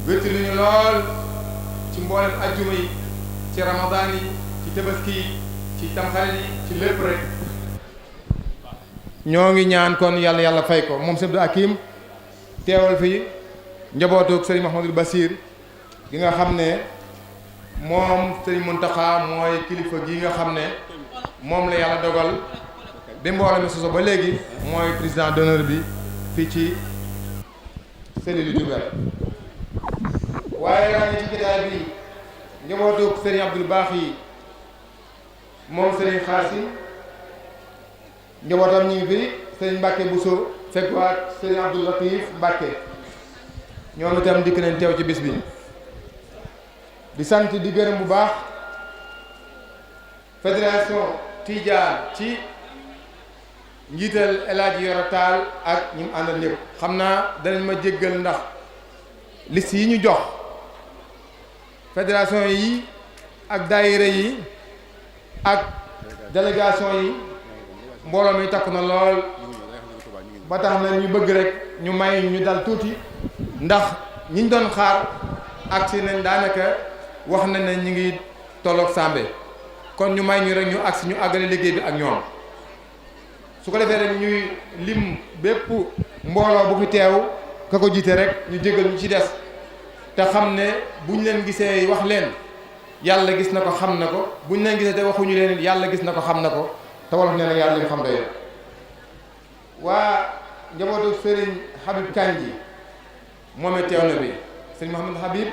wétti lu ñu lool ci mboolem ajjuma yi ci ramadaan yi ci tabaski yi ci tamxarit yi ci lépp rek ñoo ngi ñaan kon yàlla fay ko moom Sëriñ Abdou Hakim teewal fi njabootu Sëriñ Mouhamadul Basir gi nga xam ne moom Sëriñ Muntaxa mooy kilifa gi nga xam ne moom la yàlla dogal bi mbooloo mi soso ba léegi mooy président d'honneur bi fii ci cellule Diourbel waaye raa ngi ci jotaay bi njabootu Sëriñ Abdul Baaxi moom Sëriñ Xaasi njabootam ñu ngi fi Sëriñ Mbàkke Buso fekkuwaat Sëriñ Abdul Latif Mbàkke ñoom itam dikk nañ teew ci bis bi di sant di gërëm bu baax fédération Tidiane ci njiital El Hadji Yoro Tall ak ñi mu àndal ñëpp xam naa danañ ma jéggal ndax liste yi ñu jox fédération yi ak daayira yi ak délégation yi mbooloo mi takku na lool ba tax na ñu bëgg rek ñu may ñu dal tuuti ndax ñiñ doon xaar agsi nañ daanaka wax nañ ne ñu ngi tolloog Sambé kon ñu may ñu rek ñu agsi ñu àggale liggéey bi ak ñoom su ko defee rek ñuy lim bépp mbooloo bu fi teew ka ko jiite rek ñu jégal ñu ci des te xam ne buñ leen gisee wax leen yàlla gis na ko xam na ko buñ leen gisee te waxuñu leen yàlla gis na ko xam na ko te wolof nee na yàlla li xam doy waa njabootu sëriñ Habib Kandji moom it teew na bi sëriñ Mouhamadou Habib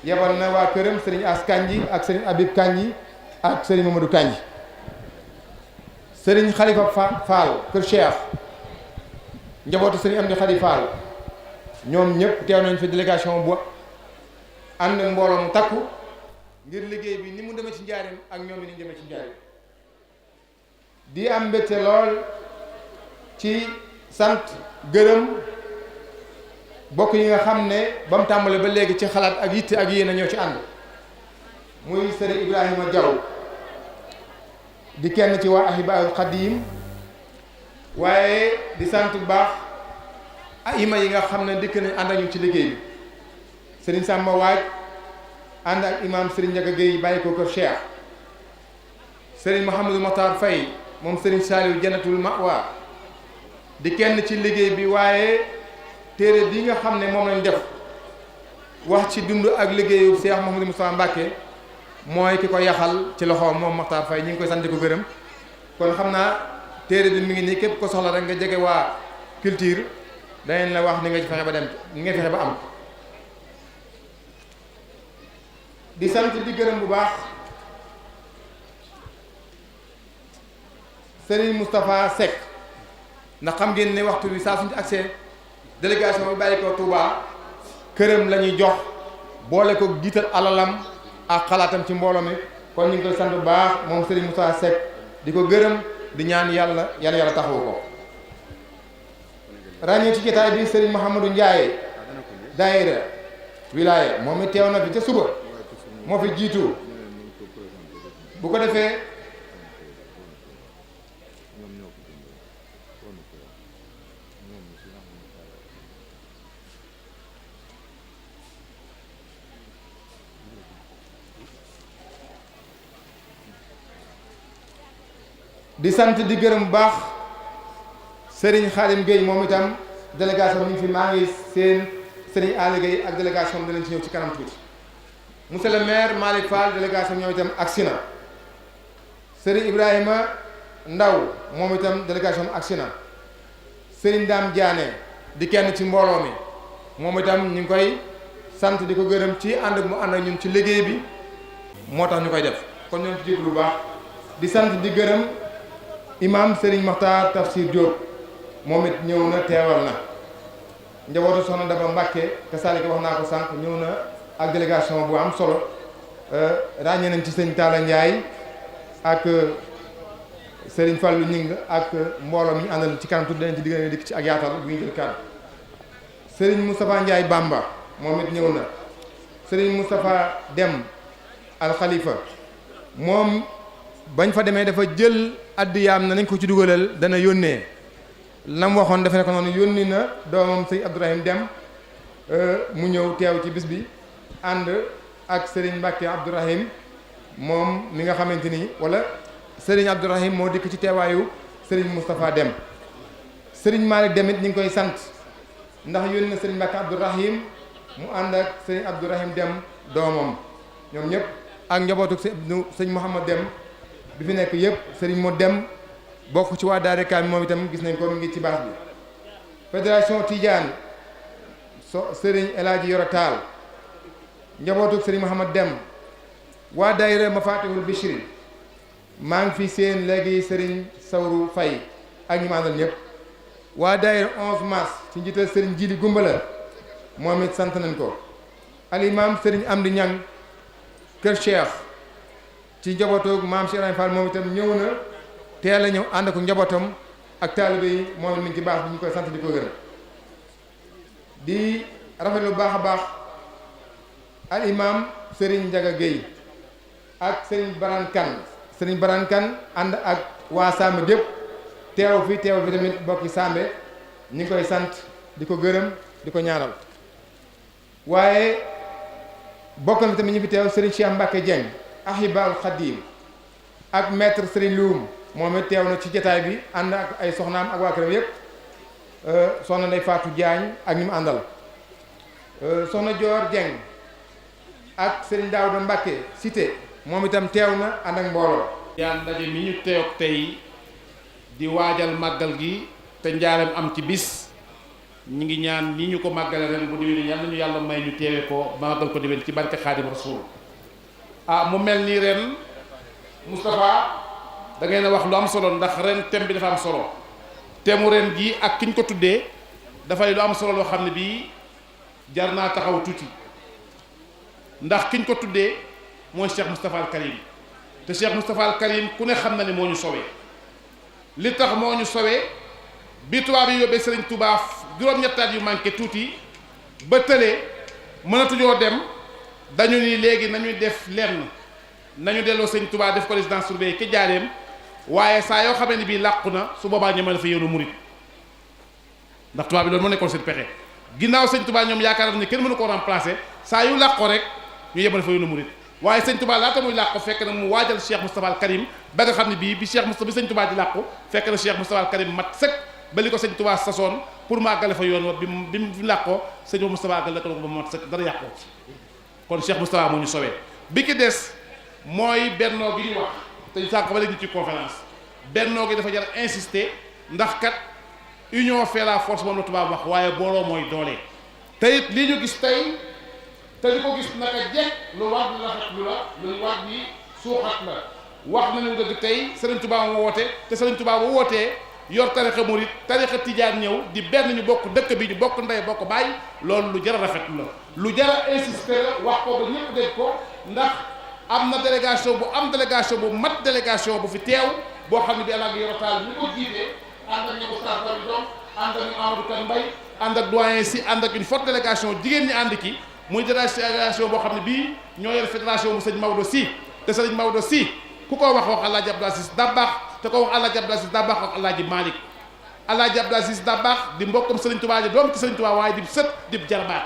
yebal na waa këram sëriñ As Kandji ak sëriñ Habib Kandji ak sëriñ Mamadou Kandji sëriñ Khalifa Fall kër Cheikh njabootu sëriñ Amdi Khadi Fall ñoom ñëpp teew nañ fi délégation bu ànd ak mbooloo mu takku ngir liggéey bi ni mu demee ci njaarim ak ñoom ni ñu demee ci njaarim di am mbégte lool ci sant gërëm bokk yi nga xam ne ba mu tàmbale ba léegi ci xalaat ak yitte ak yéen a ñoo ci ànd muy sëriñ Ibrahima Diaw di kenn ci waa Ahibaahil Xadim waaye di sant bu baax ayima yi nga xam ne dikk nañ ànd ak ñu ci liggéey bi sëriñ Samba Waaj ànd ak imam sëriñ Ndiaga Gueye bàyyi ko kër Cheikh sëriñ Mouhamadou Matar Faye moom sëriñ Saliou Jannatul Mawa di kenn ci liggéey bi waaye téere bi nga xam ne moom lañ def wax ci dund ak liggéeyu Cheikh Mouhamadou Moustapha Mbacké mooy ki ko yaxal ci loxoom moom Matar Faye ñu ngi koy sant ko gërëm kon xam naa téere bi mi ngi nii képp ko soxla rek nga jege waa culture danañ la wax ni nga ci fexe ba dem ni nga fexe ba am di sant di gërëm bu baax Serigne Moustapha Seck ndax xam ngeen ne waxtu bi saa suñu accès délégation bi bàyyi ko Touba këram la ñuy jox boole ko jiital alalam ak xalaatam ci mbooloo mi kon ñu ngi koy sant bu baax moom Serigne Moustapha Seck di ko gërëm di ñaan yàlla taxawu ko ràññee ci jotaay bi Serigne Mouhamadou Ndiaye daayira wilaya moom it teew na fi ca suba moo fi jiitu bu ko defee di sant di gërëm bu baax Serigne Khadim Gueye moom itam délégation mi ngi fi maa ngi seen Serigne Ali Gueye ak délégation danañ ci ñëw ci kanam tuuti monsieur le maire Malick Fall délégation ñoom itam agsi na Serigne Ibrahima Ndaw moom itam délégation agsi na Serigne Dame Diané di kenn ci mbooloo mi moom itam ñu ngi koy sant di ko gërëm ci ànd mu ànd ak ñun ci liggéey bi moo tax ñu koy def kon ñoom ci jéglu bu baax di sant di gërëm imam Serigne Makhtar Tafsir Diop moom it ñëw na teewal na njabootu soxna Daba Mbàkke te Salika wax naa ko sànq ñëw na ak délégation bu am solo ràññee nañ ci sëñ Talla Ndiaye ak Serigne Fallou Ñing ak mbooloo mi ñu àndal ci kanam tuuti danañ ci diggante dikk ci ak yaatal bu ñu jël kàddu Serigne Moustapha Ndiaye Bamba moom it ñëw na Serigne Moustapha Dem Al Khalifa moom bañ fa demee dafa jël addiyaam na nañ ko ci dugalal dana yónnee lam waxoon dafa ne ko noonu yónni na doomam sëñ Abdourahim Dem mu ñëw teew ci bis bi ànd ak Serigne Mbacke Abdourahim moom mi nga xamante ni wala Serigne Abdourahim moo dikk ci teewaayu Serigne Moustapha Dem Serigne Malick Dem it ñu ngi koy sant ndax yónni na Serigne Mbacke Abdourahim mu ànd ak Serigne Abdourahim Dem doomam ñoom ñëpp ak njabootu sëñ Mouhamad Dem bi fi nekk yëpp Serigne moo Dem bokk ci waa Daara Kaamil moom itam gis nañ ko mi ngi ci baax bi fédération Tidiane Serigne El Hadji Yoro Tall njabootu Serigne Mouhamad Dem waa daayira Mafatihul Bichri maa ngi fi seen léegi Serigne Sawru Faye ak ñi ma àndal ñëpp waa daayira 11 mars ci njiital Serigne Jili Gumbala moom it sant nañ ko al imam Serigne Amdi Ñang Kër Cheikh ci njabootu maam Cheikh Ibrahima Fall moom itam ñëw na teel a ñëw ànd ko njabootam ak taalibe yi moom it mi ngi ci baax bi ñu koy sant di ko gërëm di rafetlu baax a baax al imam Serigne Ndiaga Gueye ak Serigne Baran Kan ànd ak waa Sambe gépp teew fi tamit bokki Sambe ñu ngi koy sant di ko gërëm di ko ñaanal waaye bokkam fi tamit ñu fi teew Serigne Cheikh Mbacke Dieng Ahibal Khadim ak maître Serigne Loum moom it teew na ci jataay bi ànd ak ay soxnaam ak waa këram yëpp soxna Ndey Fatou Diagne ak ñi mu àndal soxna Dior Dieng ak Serigne Daouda Mbacke cité moom itam teew na ànd ak mbooloo. yaan ndaje mi ñu teew tey di waajal màggal gi te njaareem am ci bis ñi ngi ñaan ni ñu ko màggale ren bu déwénee yal nañu yàlla may ñu teewe ko màggal ko déwén ci barke Xaadim Rasuul mu mel nii ren Moustapha da ngeen a wax lu am solo ndax ren thème bi dafa am solo thème mu ren jii ak ki ñu ko tuddee dafay lu am solo loo xam ne bii jar naa taxaw tuuti ndax ki ñu ko tuddee mooy Cheikh Moustapha Al Karim te Cheikh Moustapha Al Karim ku ne xam na ne moo ñu sowee li tax moo ñu sowee bi tubaab yi yóbbee Serigne Touba juróom-ñettaat yu manqué tuuti ba tëlee mënatuñoo dem dañu ni léegi nañuy def lenn nañu delloo Serigne Touba def ko résidence surveillée ki jaareem waaye saa yoo xamee ne bii làqu na su boobaa ñoom dafa yoonu murit ndax tubaab bi loolu moo nekkoon seen pexe ginnaaw Serigne Touba ñoom yaakaar nañu ne kenn mënu koo remplacer saa yu làqoo rek ñu yebal fa yoonu murit waaye Serigne Touba laata muy làqu fekk na mu waajal Cheikh Moustapha Al Karim ba nga xam ne bii bi Serigne Touba di làqu fekk na Cheikh Moustapha Al Karim mat sëkk ba li ko Serigne Touba sasoon pour mu àggale fa yoon wa bi mu làqoo Serigne Moustapha àggale ko ba mat sëkk dara yàqoo kon Cheikh Moustapha moo ñu sowee bi ki des mooy bennoo gi ñu wax te sànq ba léegi ñu ci conférence bennoo gi dafa jar insister ndax kat union fait la force moom la tubaab wax waaye booloo mooy doole te it lii ñu gis tey te li ko gis naka jekk lu war di rafet lu la lu war di suuxat la wax nañu dëgg tey Serigne Touba moo woote te Serigne Touba bu wootee yor tarixa murit tarixa tijaan ñëw di benn ñu bokk dëkk bi ñu bokk ndey bokk bàyyi loolu lu jar a rafet la lu jar a insister la wax ko ba ñëpp dégg ko ndax am na délégation bu mat délégation bu fi teew boo xam ne bi El Hadji Yoro Tall ñu ko jiitee ànd ak ñoom Oustaz Bari Dom ànd ak ñu Amadou Kane Mbaye ànd ak doyen si ànd ak une forte délégation jigéen ñi ànd ki muy délégation boo xam ne bii ñoo yor fédération mu sëñ Maodo Sy te sëñ Maodo Sy ku ko wax El Hadji Abdou Aziz Dabakh te ko wax El Hadji Abdou Aziz Dabakh wax El Hadji Malick El Hadji Abdou Aziz Dabakh di mbokkam Serigne Touba ji doom ci Serigne Touba waaye di sët di jarbaat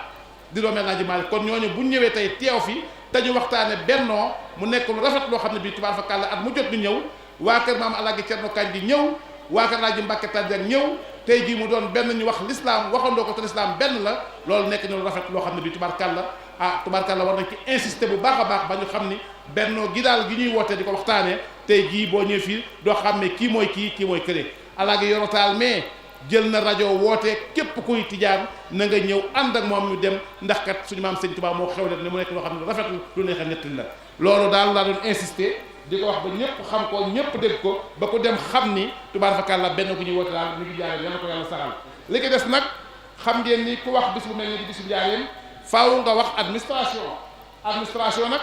di doomu El Hadji Malick kon ñooñu bu ñu ñëwee tey teew fi te ñu waxtaane bennoo mu nekk lu rafet loo xam ne bii tubaab fa kàlla at mu jot ñu ñëw waa kër maam El Hadji Thierno Kandji ñëw waa kër El Hadji Mbacke Tadiane ñëw tey jii mu doon benn ñu wax l'islam waxandoo ko te l'islam benn la loolu nekk ñu rafet loo xam ne bii tubaarkàlla tubaarkàlla war nañ ci insister bu baax a baax ba ñu xam ni bennoo gi daal gi ñuy wootee di ko waxtaanee tey jii boo ñëwee fii doo xam ne kii mooy kii mooy kële El Hadji Yoro Tall mais jël na rajo wootee képp kuy tijaan na nga ñëw ànd ak moom ñu dem ndax kat suñu maam Sëñ Tuubaa moo xewle ne mu nekk loo xam ne rafet lu neexee nettali la loolu daal laa doon insister di ko wax ba ñëpp xam ko ñëpp dégg ko ba ku dem xam ni tubaar fakàlla benn ku ñuy woote daal ñu ngi jaaree yal na ko yàlla saxal li ki des nag xam ngeen ni ku wax bis bu mel ni di bisu njaareem faaw nga wax administration nag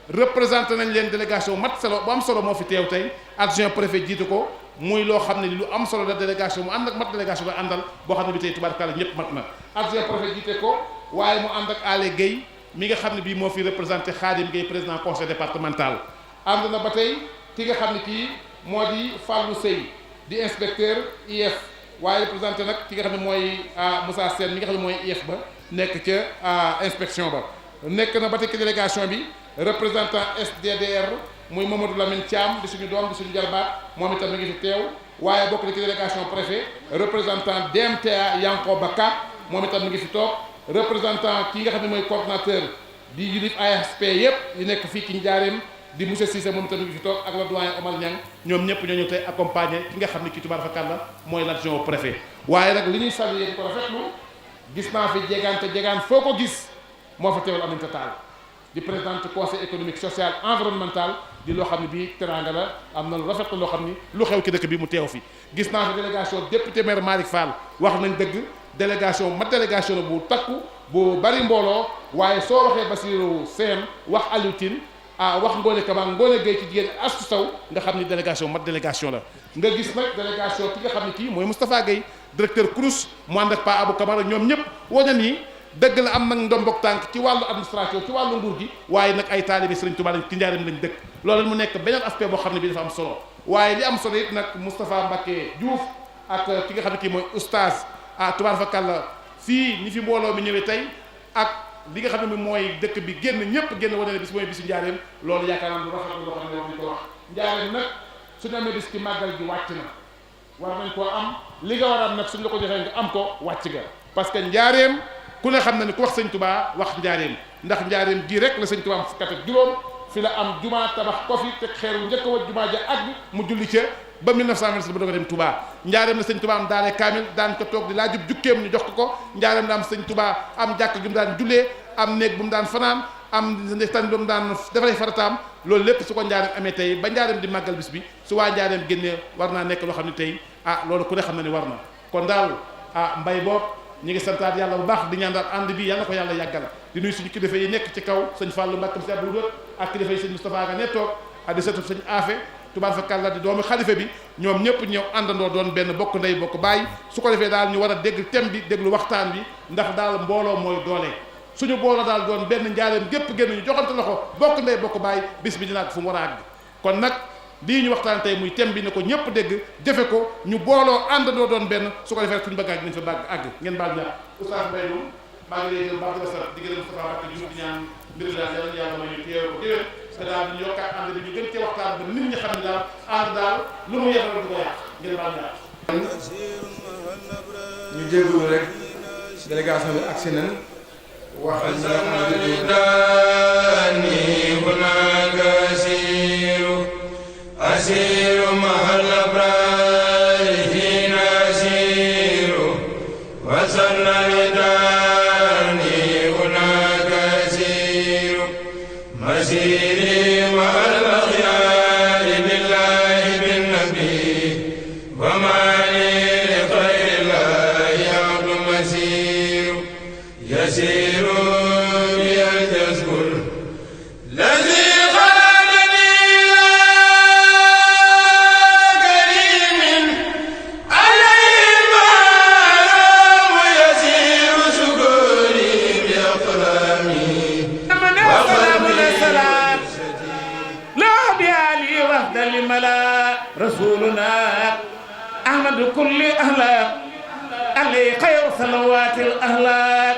représenté nañ leen délégation mat solo bu am solo moo fi teew tey adjoint préfet jiitu ko muy loo xam ne lu am solo la délégation mu ànd ak mat délégation ba àndal boo xam ne bi tey tubaarkàlla ñëpp mat na adjoint préfet jiite ko waaye mu ànd ak Alé Guèye mi nga xam ne bii moo fi représenté Khadim Guèye président conseil départemental ànd na ba tey ki nga xam ne kii moo di Fallou Sey di inspecteur IF waaye représenté nag ki nga xam ne mooy Moussa Sène mi nga xam ne mooy IF ba nekk ca inspection ba nekk na ba tey délégation bi représentant SDDR muy Mamadou Lamine Thiam di suñu doom di suñu jarbaat moom itam mi ngi fi teew waaye bokk na ci délégation préfet représentant DMTA Yankoba Ka moom itam mi ngi fi toog représentant ki nga xam ne mooy coordonnateur di yilif ASP yëpp yi nekk fii ci Njaareem di monsieur Cissé moom itam mi ngi fi toog ak le doyen Omar Niang ñoom ñëpp ñoo ñëw tey accompagner ki nga xam ne kii tubaarkalla mooy l'adjoint au préfet waaye nag li ñuy saluer di ko rafetlu gis naa fi jegaan foo ko gis moo fa teewal Aminata Tall di présidente conseil économique social environnemental di loo xam ne bii teranga la am na lu rafet loo xam ni lu xew ci dëkk bi mu teew fi gis naa fi délégation député maire Malick Fall wax nañ dëgg délégation délégation la bu takku bu bari mbooloo waaye soo waxee Bassirou Sène wax Aliou Tine wax Ngone Kama Ngone Gueye ci jigéen Astou Sow nga xam ni délégation délégation la nga gis nag délégation ki nga xam ne kii mooy Moustapha Gueye directeur CROUS mu ànd ak Pa Abou Camara ñoom ñëpp wane ni dëgg la am nag ndombok tànk ci wàllu administration ci wàllu nguur gi waaye nag ay taalibe Sëriñ Tuubaa lañ ci Njaaréem lañ dëkk loolu mu nekk beneen aspect boo xam ne bi dafa am solo waaye li am solo it nag Moustapha Mbacké Diouf ak ki nga xam ne kii mooy oustaz tubaarkalla fii ñi fi mbooloo mi ñëwee tey ak li nga xam ne mooy dëkk bi ñëpp génn wane ne bis mooy bisu Njaaréem loolu yaakaar naa lu rafet loo xam ne war nañ ko wax Njaaréem nag suñu amee bis ci màggal gi wàcc na war nañ koo am li nga war a am nag suñ la ko joxee nga am ko wàcc ga parce que Njaaréem ku ne xam na ni ku wax sëñ Touba wax Njaaréem ndax Njaaréem gii rek la sëñ Touba am fukki at ak juróom fi la am jumaa tabax ko fi teg xeeru njëkk wa jumaa ja àgg mu julli ca ba 1927 ba doog a dem Touba Njaaréem la sëñ Touba am daale kaamil daan ko toog di laajub jukkeem ñu jox ko Njaaréem la am sëñ Touba am jàkk ju mu daan jullee am néeg bu mu daan fanaan am tan bu mu daan defaree farataam loolu lépp su ko Njaaréem amee tey ba Njaaréem di màggal bis bi su waa Njaaréem génnee war naa nekk loo xam ne tey loolu ku ne xam na ni war na kon daal mbay boobu ñu ngi santaat yàlla bu baax di ñaan daal ànd bi yàlla ko yàlla yàggal di nuyu suñu kilifa yi nekk ci kaw sëñ Fallou Mbacke si Abdou Dóor ak kilifa yi sëñ Moustapha nga ne toog ak di sëtu sëñ Afe tubaarkalla di doomu xalifa bi ñoom ñëpp ñëw àndandoo doon benn bokk ndey bokk bàyyi su ko defee daal ñu war a dégg thème bi déglu waxtaan bi ndax daal mbooloo mooy doole suñu booloo daal doon benn Njaaréem gépp génn ñu joxante loxo bokk ndey bokk bàyyi bis bi dina ak fu mu war a àgg kon nag lii ñu waxtaan tey muy thème bi ne ko ñëpp dégg jëfe ko ñu booloo àndandoo doon benn su ko defee rek suñu bëgg àgg nañ fa bàgg àgg ngeen baal ñaar oustaz Mbaye moom maa ngi lay baax di la sant di gërëm Moustapha Mbacké Diouf di ñaan mbir daal yàlla may ñu teew ko déwén te daal ñu yokkaat ànd bi ñu gën cee waxtaan ba nit ñi xam ne daal ànd daal lu mu yefal du ko yàq ngeen baal ñaar ñu jégalu rek délégation bi agsi nañ wax أسير مع الأبرار حين أسير وصلى رداني هناك أسير مسيري مع الأخيار بالله بالنبي وما لي لخير الله عبد مسير يسير بي الجسر الذي رسولنا أحمد كل أهلاك عليه خير صلوات الأهلاك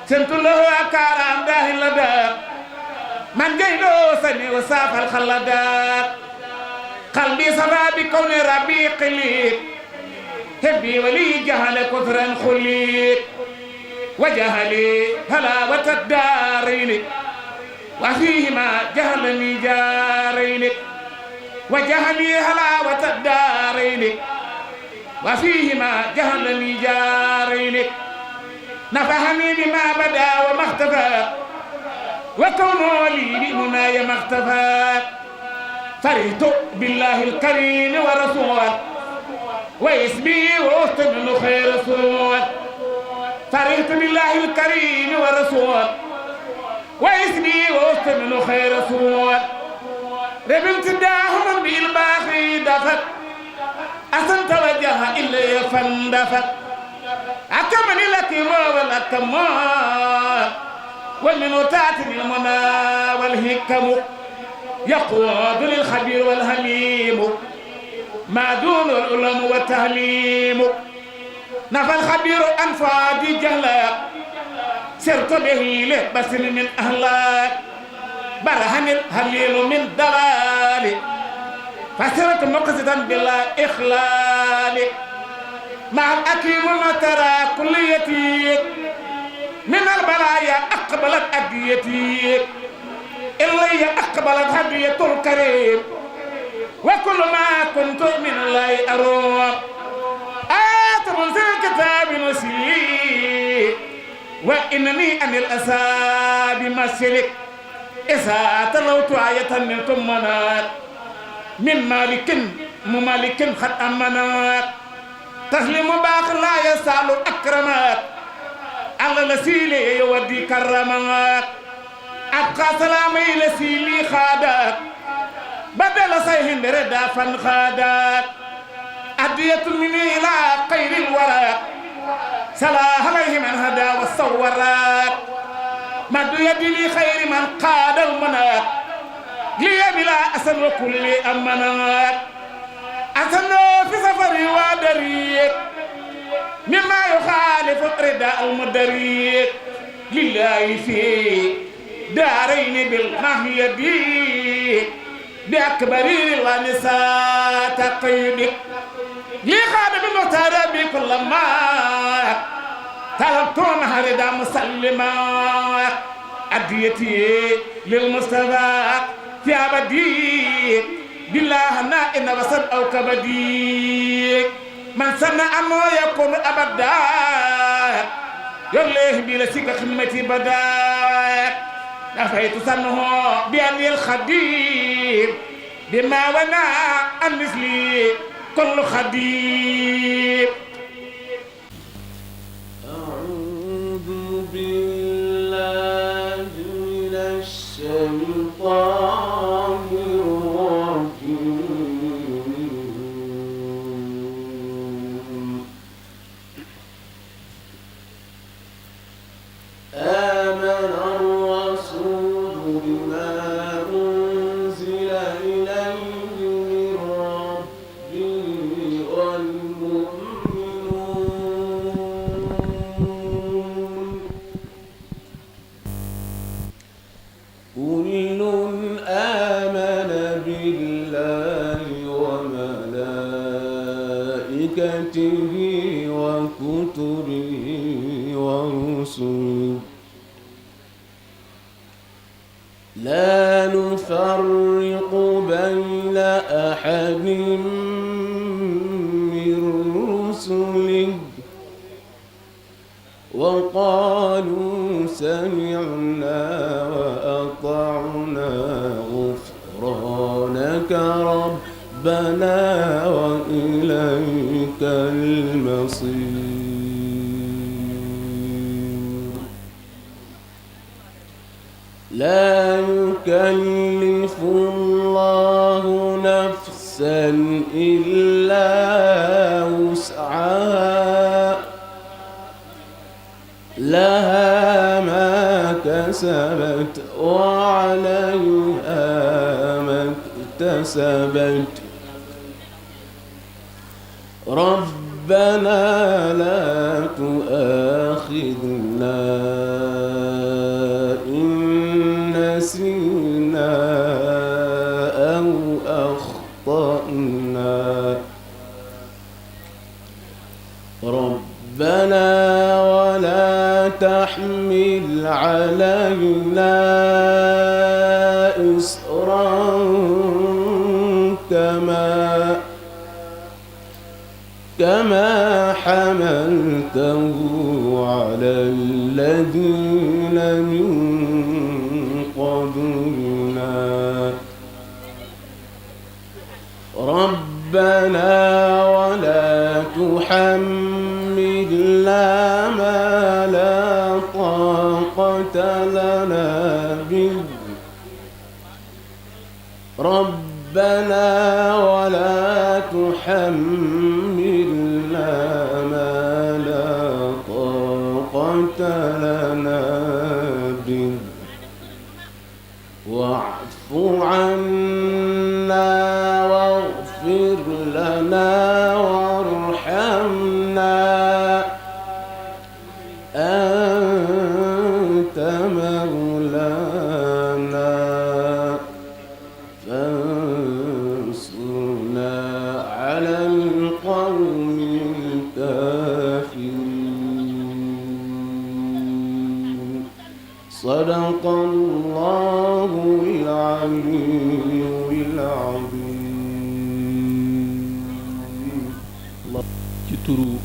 سنت له أكارم داهي لداك من جيدو سني وساف الخلداك قلبي صفى بكون ربي قليل هبي ولي جهل كثرا خليك وجهلي هلاوة الدارين وفيهما جهلني جارين وجهلي هلاوة الدارين وفيهما جهلني جارين نفهني بما بدا وما اختفى وكونه لي بمناي ما اختفى فرحت بالله الكريم ورسوله واسمي واستمن خير رسول فرحت بالله الكريم ورسوله واسمي واستمن خير رسول ربلت داهم بالباخي دفت أسن توجه إلي فاندفت أكمل لك والأكمال ومن تاتي المنى والهكم يقود للخبير والهليم ما دون العلم والتهليم نفى الخبير أنفاد جهلا سرت به لبس من أهلاك برهن الهليل من دلال فسرت مقصدا بلا إخلال مع الأكيم المترى كليتي من البلايا أقبلت أديتي إلي أقبلت هدية الكريم وكل ما كنت من الله أروم منزل الكتاب نسي وإنني أن الأسى بمسلك إذا تلوت آية نلت منات من مالك ممالك قد أمنات تسلم باق لا يسأل أكرمات على لسيلي يودي كرمات أبقى سلامي لسيلي خادات بدل سيهن ردا فانخادات أدية مني إلى خير الورى سلاح عليه من هدى والصورات مد يدي لخير من قاد المنات لي بلا أسن وكل أمنات أسن في سفري ودريك مما يخالف رداء المدريك لله في دارين بالمهيدي بأكبر الونساء تقيدك لي خادم المختار بكل ما طلبت مهردا مسلما أديتي للمصطفى في أبدي بالله إن وسط أو كبدي من سنة أنه يكون أبدا يليه بلا سيك خدمتي بدا نفيت سنه بأني الخدير بما ونا عن مثلي كل خدير. أعوذ بالله من الشيطان الرجيم. آمن الرسول بما أنزل إليه من ربه والمؤمنون كل آمن بالله وملائكته وكتبه ورسله لا نفرق بين أحد من رسله وقالوا سمعنا وأطعنا غفرانك ربنا وإليك المصير. لا يكلف الله نفسا إلا وسعها لها ما كسبت وعليها ما اكتسبت ربنا لا تؤاخذنا إن نسينا أو أخطأنا ربنا ولا تحمل علينا إصرا كما حملته على الذين من قبلنا ربنا ولا تحملنا ما لا طاقة لنا به ربنا ولا تحملنا ما لا طاقة لنا به واعف عنا واغفر لنا وارحمنا أنت صدق الله العلي العظيم. ci turu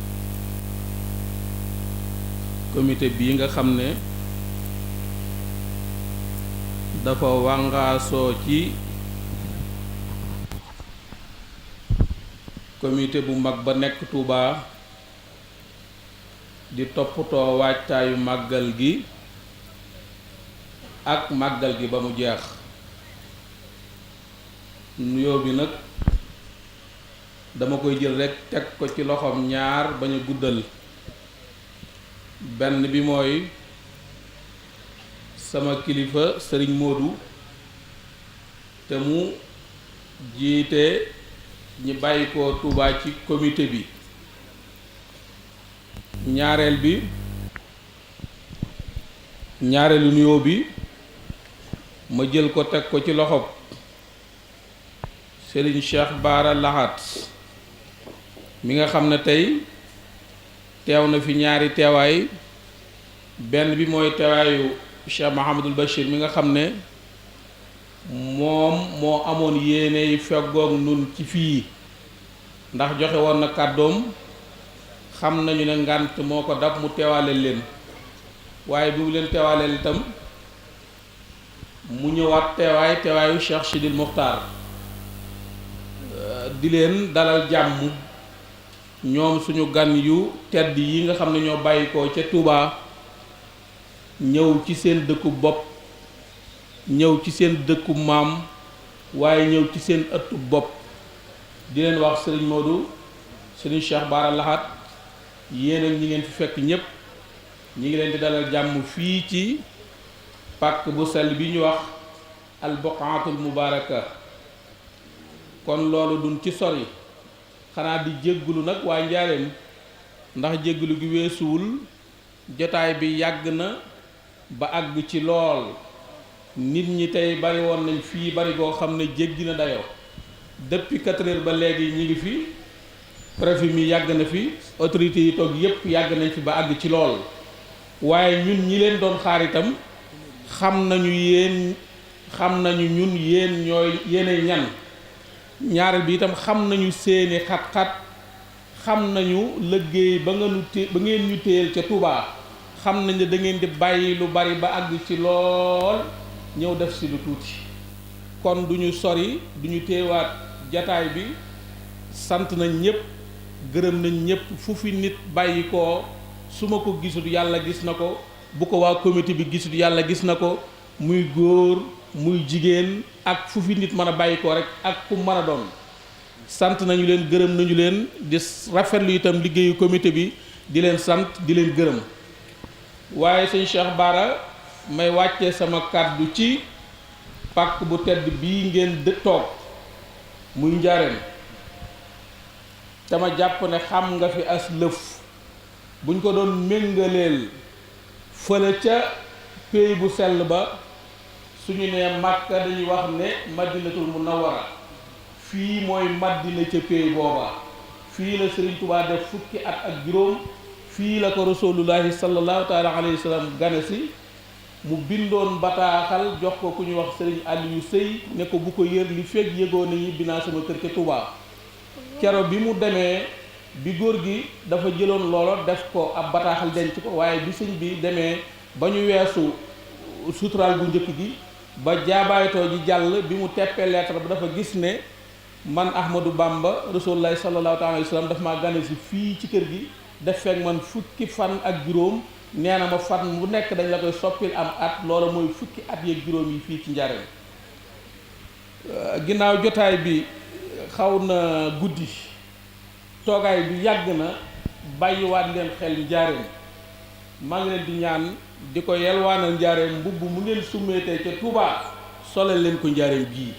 comité bii nga xam ne dafa wàngaasoo ci comité bu mag ba nekk Touba di toppatoo waajtaayu màggal gi ak màggal gi ba mu jeex. nuyoo bi nag dama koy jël rekk teg ko ci loxoom ñaar bañ a guddal. benn bi mooy sama kilifa sëriñ Modou te mu jiite ñi bàyyi ko Touba ci comité bi. ñaareelu nuyoo bi ma jël ko teg ko ci loxob sëriñ Cheikh Bara Lahat mi nga xam ne tey teew na fi ñaari teewaay. benn bi mooy teewaayu Cheikh Mahamadul Bachir mi nga xam ne moom moo amoon yéeney feggoog nun ci fii ndax joxe woon na kàddoom. xam nañu ne ngànt moo ko dab mu teewaaleel leen waaye bi mu leen teewaaleel itam mu ñëwaat teewaayu Cheikh Sidil Muxtaar di leen dalal jàmm ñoom suñu gan yu tedd yi nga xam ne ñoo bàyyi ko ca Touba ñëw ci seen dëkku bopp ñëw ci seen dëkku maam waaye ñëw ci seen ëttu bopp di leen wax sëriñ Modou sëriñ Cheikh Bara Lahat yéen ak ñi ngeen fi fekk ñépp ñi ngi leen di dalal jàmm fii ci pàkk bu sell bi ñu wax al buqaatul mubaaraka. kon loolu duñ ci sori xanaa di jéggulu nag waa Njaaréem ndax jéggulu gi weesuwul jotaay bi yàgg na ba àgg ci lool. nit ñi tey bari woon nañ fii bari goo xam ne jéggi na dayoo depuis 4 heures ba léegi ñi ngi fi. préfet mi yàgg na fi autorités yi toog yépp yàgg nañ fi ba àgg ci lool waaye ñun ñi leen doon xaar itam xam nañu ñun yéen ñooy yéenay ñan. ñaareel bi itam xam nañu seeni xat-xat xam nañu liggéey ba ngeen ñu téyel ca Touba xam nañ ne da ngeen di bàyyi lu bari ba àgg ci lool ñëw def si lu tuuti. kon duñu sori duñu téewaat jataay bi. sant nañ ñépp gërëm nañ ñépp fu fi nit bàyyi ko su ma ko gisut yàlla gis na ko bu ko waa comité bi gisut yàlla gis na ko muy góor muy jigéen ak fu fi nit mën a bàyyi ko rek ak ku mën a doon. sant nañu leen gërëm nañu leen di rafetlu itam liggéeyu comité bi di leen sant di leen gërëm. waaye sëñ Cheikh Bara may wàcce sama kàddu ci pàkk bu tedd bii ngeen toog muy Njaaréem. dama jàpp ne xam nga fi as lëf buñ ko doon méngaleel fële ca pays bu sell ba suñu nee Makka dañuy wax ne Madinatul Munawwara fii mooy Madina ca pays booba fii la Sëriñ Tuubaa def fukki at ak juróom fii la ko rasulullahi sallallahu taala alayhi wa sallam gane si mu bindoon bataaxal jox ko ku ñuy wax Sëriñ Aliou Sëy ne ko bu ko yër li fekk yëgoo ne ñibbi naa sama kër ca Tuubaa. kero bi mu demee bi góor gi dafa jëloon loolo def ko ab bataaxal denc ko waaye bi sëñ bi demee ba ñu weesu suturaal bu njëkk gi ba jaabaaytoo ji jàll bi mu teppee lettre ba dafa gis ne man Ahmadou Bamba rasulullahi sallallahu alayhi wa sallam daf maa gane si fii ci kër gi def fekk man fukki fan ak juróom nee na ma fan bu nekk dañ la koy soppil am at loola mooy fukki at yeeg juróom yi fii ci Njaaréem. ginnaaw jotaay bi xaw na guddi toogaay bi yàgg na bàyyiwaat leen xel Njaaréem maa ngi leen di ñaan di ko yelwaanal Njaaréem mbubb mu ngeen summeetee ca Touba solal leen ko Njaaréem gii.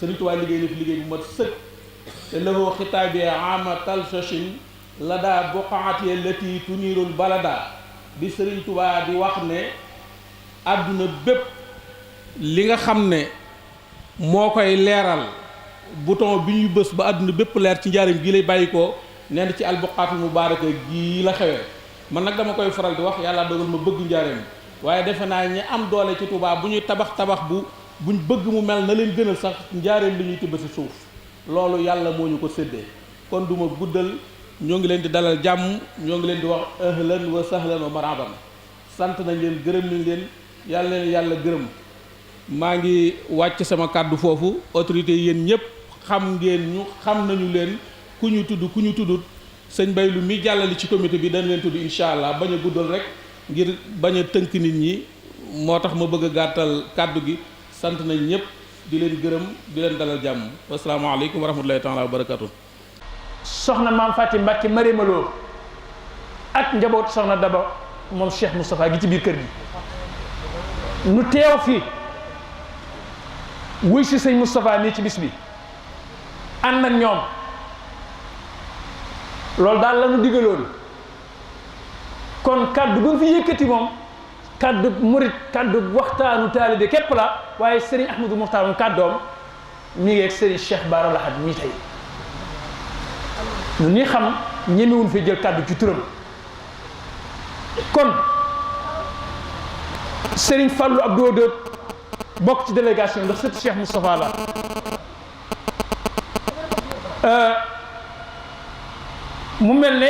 Sëriñ Tuubaa liggéey na fi liggéey bu mat sëkk te lahu xitaabi ama talsochin la daa boqaatee lati tuniirul balada bi Sëriñ Tuubaa di wax ne àdduna bépp li nga xam ne moo koy leeral bouton bi ñuy bës ba àdduna bépp leer ci Njaaréem gii lay bàyyi ko nee na ci albuqaatul mubaaraka gii la xewee. man nag dama koy faral di wax yàlla dogal ma bëgg Njaaréem waaye defe naa ñi am doole ci Touba bu ñuy tabax buñ bëgg mu mel na leen gënal sax njaareem li ñuy tibb ci suuf loolu yàlla moo ñu ko séddee kon duma guddal ñoo ngi leen di dalal jàmm ñoo ngi leen di wax ahlan wa sahlan wa marhaban sant nañ leen gërëm nañ leen yàlla gërëm maa ngi wàcc sama kàddu foofu autorité yéen ñëpp xam ngeen ñu xam nañu leen ku ñu tuddut sëñ Baylu mi jàllali ci comité bi dañ leen tudd incha allah bañ a guddal rek ngir bañ a tënk nit ñi moo tax ma bëgg a gàttal kàddu gi sant nañ ñëpp di leen gërëm di leen dalal jàmm asalaamaaleykum wa rahmatulahi taala wa barakatu soxna maam Fatim Mbacke Mariama Lo ak njaboot soxna Daba moom Cheikh Moustapha gi ci biir kër gi nu teew fii wuy si sëñ Moustapha nii ci bis bi ànd ak ñoom loolu daal la nu digaloon kon kaddu bu fi yëkkati moom kaddu murit kaddu waxtaanu taalibe képp la waaye Serigne Ahmadou Mokhtar moom kàddoom mi ngi ak Serigne Cheikh Bara Lahad mii tey ñun ñi xam ñemewuñ fi jël kaddu ci turam kon Serigne Fallou Abdou Odot bokk ci délégation ndax sëtu Cheikh Moustapha la mu mel ne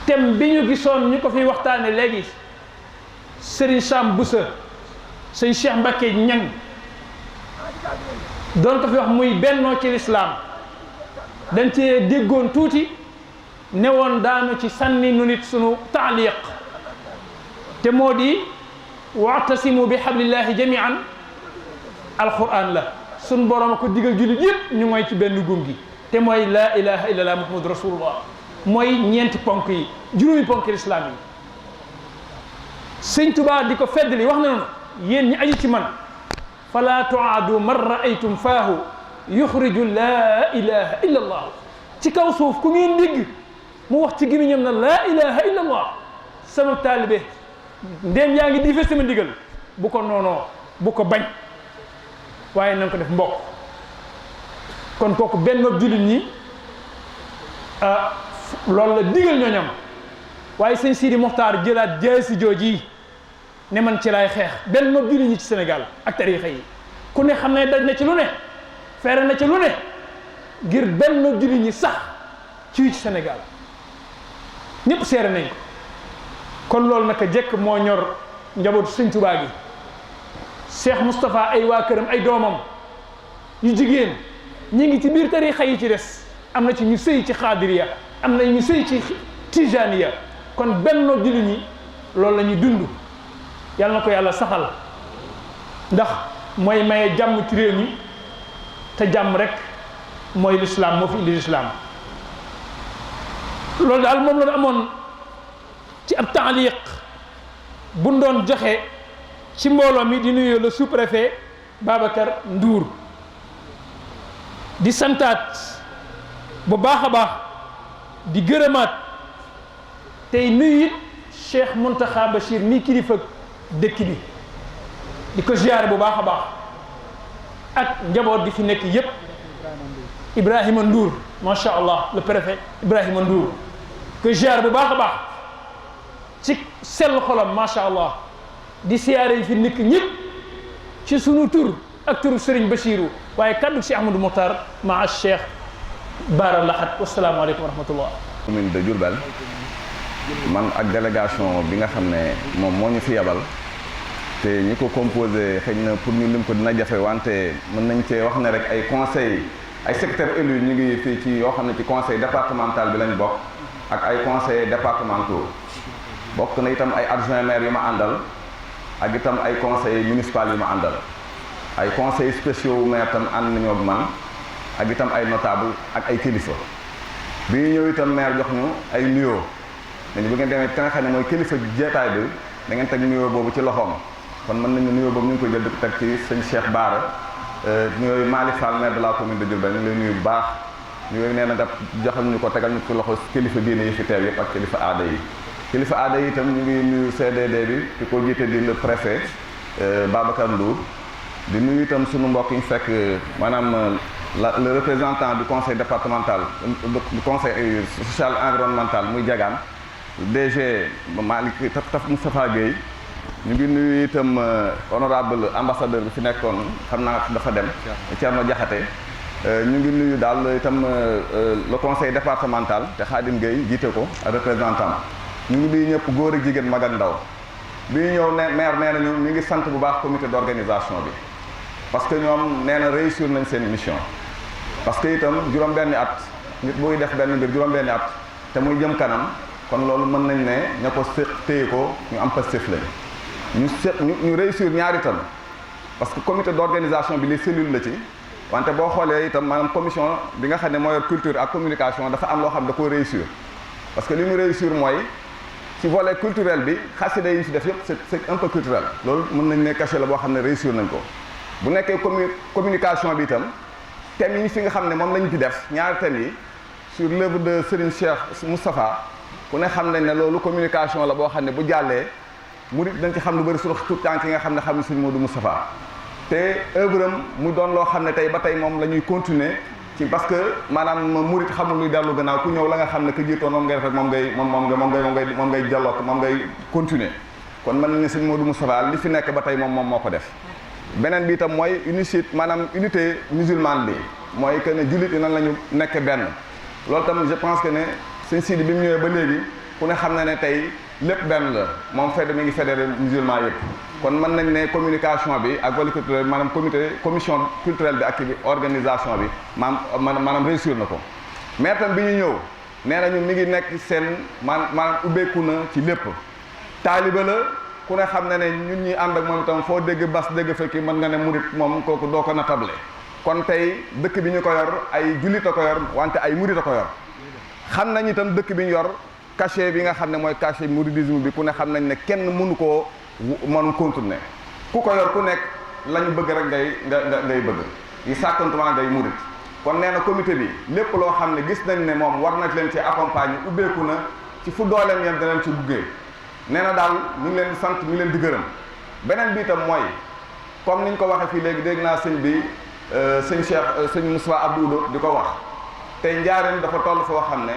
thème bi ñu gisoon ñu ko fi waxtaane léegi Serigne Sam Boussa sëñ Cheikh Mbacké Ñang doon ko fi wax muy bennoo ci lislaam dañ cee déggoon tuuti ne woon daanu ci sànni nu nit sunu taaliq te moo di wa'tasimu bi hablillahi jami'an alquran la sun borom ko digal jullit yëpp ñu ngoy ci benn guum gi te mooy laa ilaha illallah muhammadu rasulullah mooy ñeenti ponk yi juróomi ponk lislaam yi sëñ Tuubaa di ko feddali wax na noonu yéen ñi aju ci man fala tuaadu man raaytum faahu yuxriju laa ilaha illa allah ci kaw suuf ku ngeen dégg mu wax ci gémmiñam na laa ilaha illa allah sama taalibe ndéem yaa ngi dife sama ndigal bu ko noonoo bu ko bañ waaye na nga ko def mbokk kon kooku benn jullit ñi loolu la digal ñooñam waaye sëñ Sidi Mokhtar jëlaat jaasi jooji ne man ci laay xeex benn jullit ñi ci Sénégal ak tariixa yi ku ne xam ne daj na ci lu ne feere na ci lu ne ngir benn jullit ñi sax ci Sénégal ñëpp seere nañ ko kon loolu naka jekk moo ñor njabootu sëñ Tuubaa gi Cheikh Moustapha ay waa këram ay doomam yu jigéen ñi ngi ci biir tariixa yi ci des am na ci ñu sëy ci xaadiriya am na ñu sëy ci tijaniya kon benn jullit ñi loolu la ñuy dund yàlla na ko yàlla saxal ndax mooy maye jàmm ci réew mi te jàmm rek mooy lislaam moo fi indi lislaam loolu daal moom la amoon ci ab taaliq bu doon joxe ci mbooloo mi di nuyu le sous-préfet Babacar Ndour di santaat bu baax a baax di gërëmaat tey nuyu it Cheikh Mountakha Bachir mii kilifa dëkk bi di ko ziyaare bu baax a baax ak njaboot gi fi nekk yépp Ibrahima Ndour macha allah le préfet Ibrahima Ndour ko ziyaare bu baax a baax ci sell xolam macha allah di siyaare yi fi nekk ñëpp ci sunu tur ak turu Serigne Bachirou waaye kaddu si Ahmadou Mokhtar maa Cheikh Bara Lahad wasalaamaaleykum wa rahmatullah. commune de Diourbel man ak délégation bi nga xam ne moom moo ñu fi yabal te ñi ko composé xëy na pour ñu lim ko dina jafe wante mën nañ cee wax ne rek ay conseil ay secrétaires élus ñu ngi fii ci yoo xam ne ci conseil départemental bi lañ bokk ak ay conseillers départementaux bokk na itam ay adjoint maire yu ma àndal ak itam ay conseillers municipaux yu ma àndal ay conseillers spéciaux wu maire tam ànd nañoo ak man ak itam ay notable ak ay kilifa bi ñu ñëw itam maire jox ñu ay nuyoo dañu bu ngeen demee ka nga xam ne mooy kilifa jeetaay bi da ngeen teg nuyoo boobu ci loxoom kon mën nañu nuyoo boobu ñu ngi koy jël di ko teg ci sëñ Cheikh Bara nuyooyu Malick Fall maire de la commune de Diourbel ñu ngi lay nuyu bu baax nuyooyu nee na nga joxal ñu ko tegal ñu ci loxo kilifa diine yi fi teew yëpp ak kilifa aada yi kilifa aada yi itam ñu ngi nuyu CDD bi di ko jiite di le préfet Babacar Ndour di nuyu itam sunu mbokk yi ñu fekk maanaam le représentant du conseil départemental du conseil social environnemental muy Diagane DG Malick Taf Moustapha Guèye ñu ngi nuyu itam honorable ambassadeur bi fi nekkoon xam naa dafa dem Thierno Diakhaté ñu ngi nuyu daal itam le conseil départemental te Khadim Gueye jiite ko représentant ñu ngi nuyu ñëpp góor ak jigéen mag ak ndaw bi ñu ñëw ne maire nee nañu ñu ngi sant bu baax comité d'organisation bi parce que ñoom nee na réussir nañ seen mission parce que itam juróom-benni at nit buy def benn mbir juróom-benni at te muy jëm kanam kon loolu mën nañ ne ña ko téye ko ñu am Pastef lañ ñu réussir ñaari itam parce que comité d'organisation bi les cellules la ci wante boo xoolee itam maanaam commission bi nga xam ne mooy culture ak communication dafa am loo xam da ko réussir parce que li ñu réussir mooy ci volet culturel bi xasida yi ñu fi def yëpp c'est un peu culturel loolu mën nañ ne cachet la boo xam ne réussir nañ ko bu nekkee communication bi itam thèmes yi fi nga xam ne moom lañu fi def ñaari thèmes yi sur l'œuvre de Serigne Cheikh Moustapha ku ne xam nañ ne loolu communication la boo xam ne bu jàllee murid dañ ci xam lu bëri sur tout temps ki nga xam ne xam ne Serigne Modou Moustapha te œuvre am mu doon loo xam ne tey ba tey moom la ñuy continuer ci parce que maanaam murid xamul luy dellu gannaaw ku ñëw la nga xam ne que jiitoon moom ngay def rek moom ngay jàlloo moom ngay continuer kon mën nañ ne Serigne Modou Moustapha li fi nekk ba tey moom moo ko def beneen bi itam mooy unité musulmane bi mooy que ne jullit yi nan la ñu nekk benn loolu tam je pense que ne sëñ Sidi bi mu ñëwee ba léegi ku ne xam na ne tey lépp benn la moom fedd mi ngi fédéré musulman yëpp kon mën nañ ne communication bi ak volet culturel maanaam commission culturelle bi ak organisation bi maanaam réussir na ko mais tam bi ñu ñëw nee nañu mi ngi nekk seen maanaam ubbeeku na ci lépp taaliba la ku ne xam na ne ñun ñi ànd ak moom itam foo dégg bas dégg fekki mën nga ne murit moom kooku doo ko natable kon tey dëkk bi ñu ko yor ay jullit a ko yor wante ay murit a ko yor xam nañ itam dëkk bi ñu yor cachet bi nga xam ne mooy cachet mouridisme bi ku ne xam nañ ne kenn mënu koo mën continuer ku ko yor ku nekk la ñu bëgg rek ngay bëgg yi sàkkantumaa ngay murit kon nee na comité bi lépp loo xam ne gis nañ ne moom war na leen ci accompagner ubbeeku na ci fu dooleem yem danañ ci buggee nee na daal ñu ngi leen di sant ñu ngi leen di gërëm beneen bi itam mooy comme niñ ko waxee fii léegi dégg naa sëñ bi sëñ Cheikh sëñ Moussa Abdou di ko wax tey njaareem dafa toll foo xam ne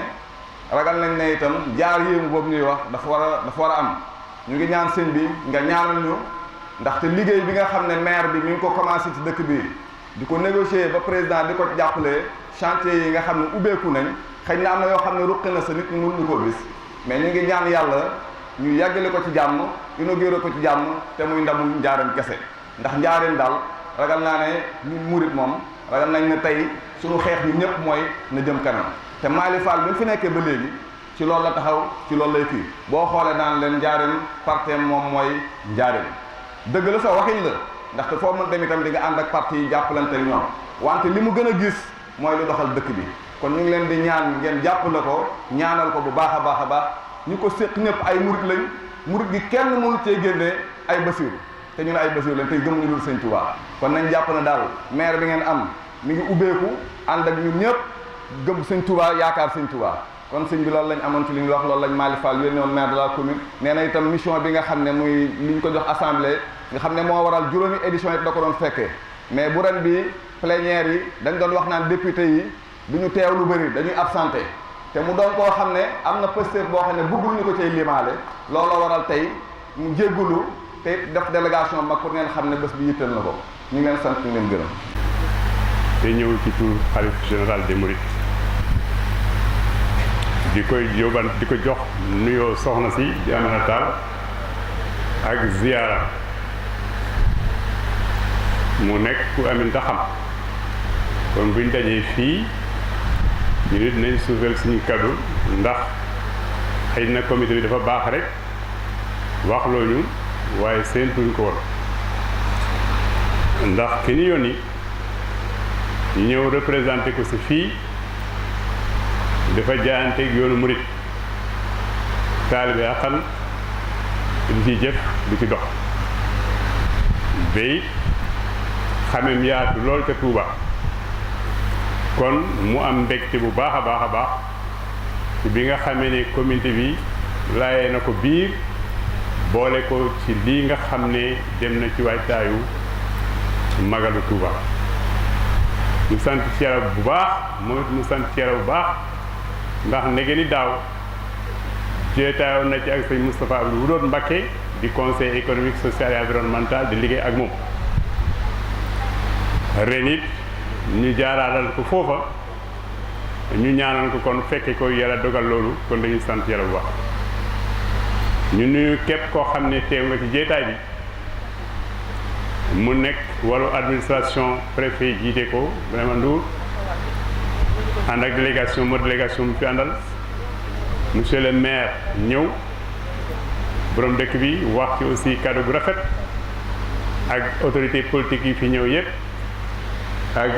ragal nañ ne itam jaar yéemu boobu ñuy wax dafa war a am ñu ngi ñaan sëñ bi nga ñaanal ñu ndaxte liggéey bi nga xam ne maire bi mi ngi ko commencé ci dëkk bi di ko négocier ba président di ko jàppale chantier yi nga xam ne ubbeeku nañ xëy na am na yoo xam ne ruqi na sa nit ñi mënuñu koo gis mais ñu ngi ñaan yàlla ñu yàggale ko ci jàmm inauguré ko ci jàmm te muy ndamul njaareem kese ndax njaareem daal ragal naa ne ñun murit moom ragal nañ ne tey suñu xeex ñi ñëpp mooy na jëm kanam te Malick Fall bi mu fi nekkee ba léegi ci loolu la taxaw ci loolu lay kii boo xoolee daan leen njaareem parteem moom mooy njaareem dëgg la sa waxin la ndaxte foo mën dem itam di nga ànd ak parti yi jàppalante ñoom wante li mu gën a gis mooy lu doxal dëkk bi kon ñu ngi leen di ñaan ngeen jàppale ko ñaanal ko bu baax a baax a baax ñu ko séq ñëpp ay murit lañ murit gi kenn mënu cee génnee ay basiiru te ñu ne ay basiiru lañ tey gëmuñu dul sëñ Tuubaa kon nañ jàpp na daal maire bi ngeen am mi ngi ubbeeku ànd ak ñun ñëpp gëm sëñ Tuubaa yaakaar sëñ Tuubaa kon sëñ bi loolu lañ amoon ci li ñu wax loolu lañ Malick Fall yónnee woon maire de la commune nee na itam mission bi nga xam ne muy li ñu ko jox assemblée nga xam ne moo waral juróomi édition yi da ko doon fekkee mais bu ren bi plénière yi dañ doon wax naan député yi du ñu teew lu bëri dañuy absenté te mu doon koo xam ne am na Pastef boo xam ne bëggul ñu ko cay limaale looloo waral tey mu jéggulu te def délégation mag pour ngeen xam ne bés bi yittal na ko ñu ngi leen sant ñu leen gërëm. te ñëw ci tur xalif général des Mourides di koy yóbban di ko jox nuyoo soxna si di Amina Tall ak ziyaara mu nekk ku Aminta xam kon buñ dajee fii ñu nit nañ suufeel suñu kaddu ndax xëy na comité bi dafa baax rek waxloo ñu waaye seentuñ ko woon ndax ki ñu yónni ñu ñëw représenté ko si fii dafa jaayanteeg yoonu murit taalibe xan di ci jëf di ci dox bay xamem yaatu lool ca Tuuba kon mu am mbégte bu baax a baax a baax ci bi nga xamee ne communauté bi laayee na ko biir boole ko ci lii nga xam ne dem na ci waajtaayu magalu Tuuba ñu sant ci yàlla bu baax moom it mu sant ci yàlla bu baax ndax ndege ni daaw jeetaayoon na ci ak sëñ Moustapha Abdou Wudoot Mbacké di conseil économique social et environnemental di liggéey ak moom ren it ñu jaaraalal ko foofa ñu ñaanal ko kon fekke ko yàlla dogal loolu kon dañuy sant yàlla bu baax ñu nuyu képp koo xam ne teew nga ci jeetaay bi mu nekk wàllu administration préfet jiite ko vraiment Ndour ànd ak délégation mu fi àndal monsieur le maire ñëw borom dëkk bi wax ci aussi kaddu gu rafet ak autorité politique yi fi ñëw yëpp ak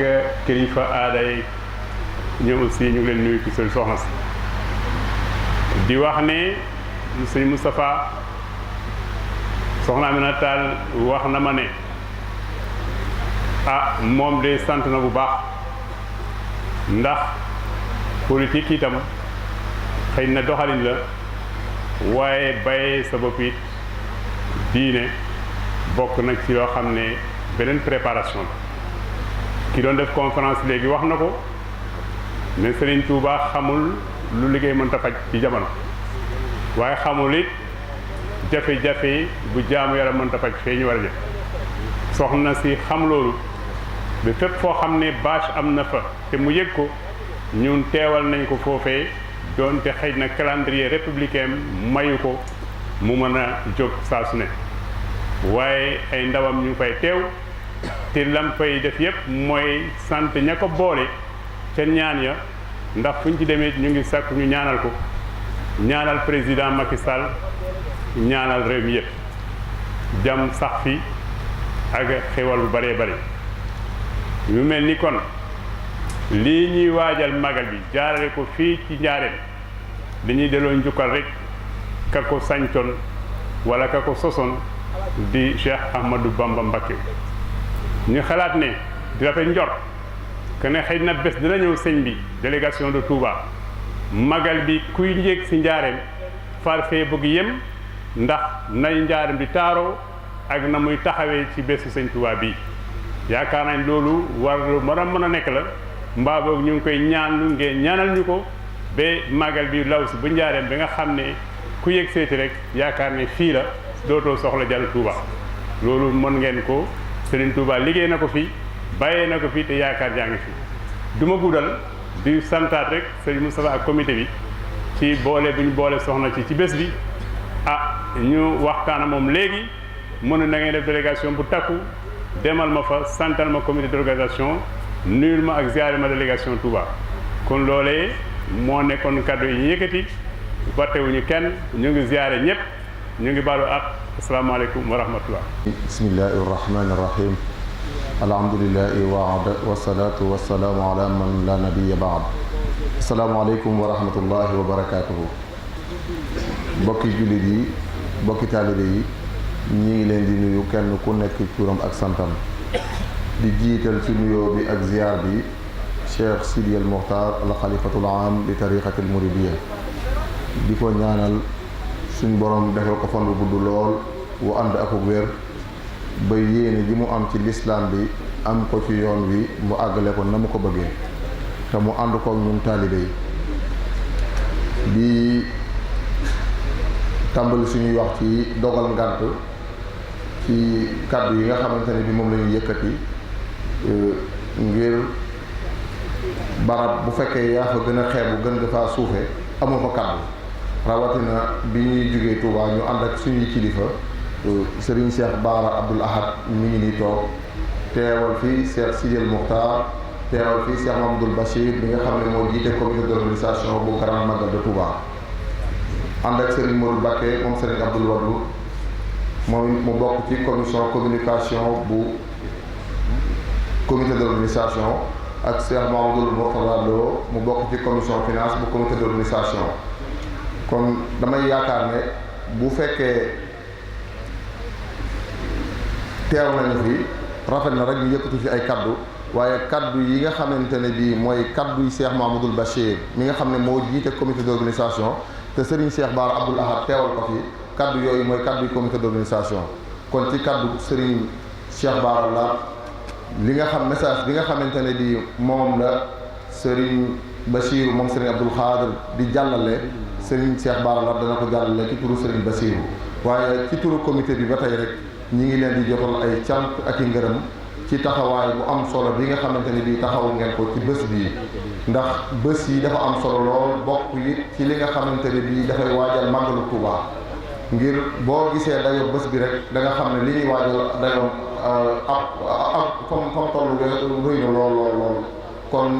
kilifa aada yi ñëw aussi ñu ngi leen nuyu ci seen soxna si di wax ne sëñ Moustapha soxna Amina Tall wax na ma ne moom de sant na bu baax ndax politique itam xëy na doxalin la waaye bàyyee sa bopp it diine bokk nag ci yoo xam ne beneen préparation la ki doon def conférence léegi wax na ko ne Serigne Touba xamul lu liggéey mënta faj ci jamono waaye xamul it jafe-jafe bu jaamu yàlla mënta faj fee ñu war a jëf soxna si xam loolu ba fépp foo xam ne bâche am na fa te mu yëg ko ñun teewal nañ ko foofee doonte xëy na calendrier républicain mayu ko mu mën a jóg saa su ne waaye ay ndawam ñu fay teew te lam fay def yëpp mooy sant ña ko boole ca ñaan ya ndax fu ñu ci demee ñu ngi sàkk ñu ñaanal ko ñaanal président Macky Sall ñaanal réew mi yëpp jàmm sax fi ak xewal bu bëree bëri ñu mel ni kon lii ñuy waajal magal bi jaarale ko fii ci njaareem dañuy delloo njukkal rek ka ko sañcoon wala ka ko sosoon di Cheikh Ahmadou Bamba Mbacké ñu xalaat ne di rafet njort que ne xëy na bés dina ñëw sëñ bi délégation de Touba magal bi kuy njéeg si njaareem far fee bëgg yem ndax nay njaareem di taaroo ak na muy taxawee ci bésu sëñ Touba bii yaakaar nañ loolu war lu mën a nekk la mbaa boog ñu ngi koy ñaan ngeen ñaanal ñu ko ba magal bi law si bu njaareem bi nga xam ne ku yëg seeti rek yaakaar ne fii la dootoo soxla jàll Touba loolu mën ngeen ko Serigne Touba liggéey na ko fi bàyyee na ko fi te yaakaar jaa ngi fi du ma guddal di santaat rek Serigne Moustapha ak comité bi ci boole bu ñu boole soxna ci bés bi ñu waxtaan moom léegi mën na ngeen def délégation bu takku demal ma fa santal ma comité d'organisation nuyul ma ak ziare ma délégation Touba kon loolee moo nekkoon kaddu yi ñu yëkkati battewuñu kenn ñu ngi ziare ñëpp ñu ngi baalu ak asalaamaaleykum wa rahmatullah bismillahi irrahmani irrahim alhamdulilahi waada wasalaatu wasalaamu ala man la nabiya baad asalaamaaleykum wa rahmatullahi wa barakatuhu bokki jullit yi bokki taalibe yi ñi ngi leen di nuyu kenn ku nekk turam ak santam di jiital ci nuyoo bi ak ziar bi Cheikh Sidi al Muxtaar al xalifatul aam li tariqatil muridiyya di ko ñaanal suñ borom defal ko fan bu gudd lool wu ànd ak wér ba yéene ji mu am ci lislaam bi am ko ci yoon wi mu àggale ko na mu ko bëggee te mu ànd ko ñun taalibe yi di tàmbali suñuy wax ci dogal ngànt ci kàddu yi nga xamante ne bi moom la ñuy yëkkati ngir barab bu fekkee yaa fa gën a xeebu gën nga faa suufe amul fa kàddu rawatina bi ñuy jógee Touba ñu ànd ak suñuy kilifa Serigne Cheikh Bara Abdoul Ahad mi ngi nii toog teewal fii Cheikh Sidil Muxtaar teewal fii Cheikh Mamadou Bachir bi nga xam ne moo jiite comité d'organisation bu Grand Magal de Touba ànd ak Serigne Modou Mbacké moom Serigne Abdoul Wadou moom mu bokk ci commission communication bu comité d'organisation ak Cheikh Mamadou Mourtada Lo mu bokk ci commission finance bu comité d'organisation kon damay yaakaar ne bu fekkee teew nañu fi rafet na rek ñu yëkkatu fi ay kaddu waaye kaddu yi nga xamante ne bii mooy kaddu yi Cheikh Mamadou Bachir mi nga xam ne moo jiite comité d'organisation te Serigne Cheikh Bara Abdoul Ahad teewal ko fi kaddu yooyu mooy kaddu yi comité d'organisation kon ci kaddu Serigne Cheikh Bara la li nga xam message bi nga xamante ne bii moom la Serigne Bachirou moom Serigne Abdoul Khadir di jàllale Serigne Cheikh Bara Lat dana ko jàllale ci turu Serigne Bachirou waaye ci turu comité bi ba tey rek ñi ngi leen di jotal ay cant ak i ngërëm ci taxawaay bu am solo bi nga xamante ni bii taxawu ngeen ko ci bés bii ndax bés yi dafa am solo lool bokk yi ci li nga xamante ni bii dafay waajal màggalu Touba ngir boo gisee dayoo bés bi rek da nga xam ne li ñuy waajal dayoo ab comme tollu rëy na lool kon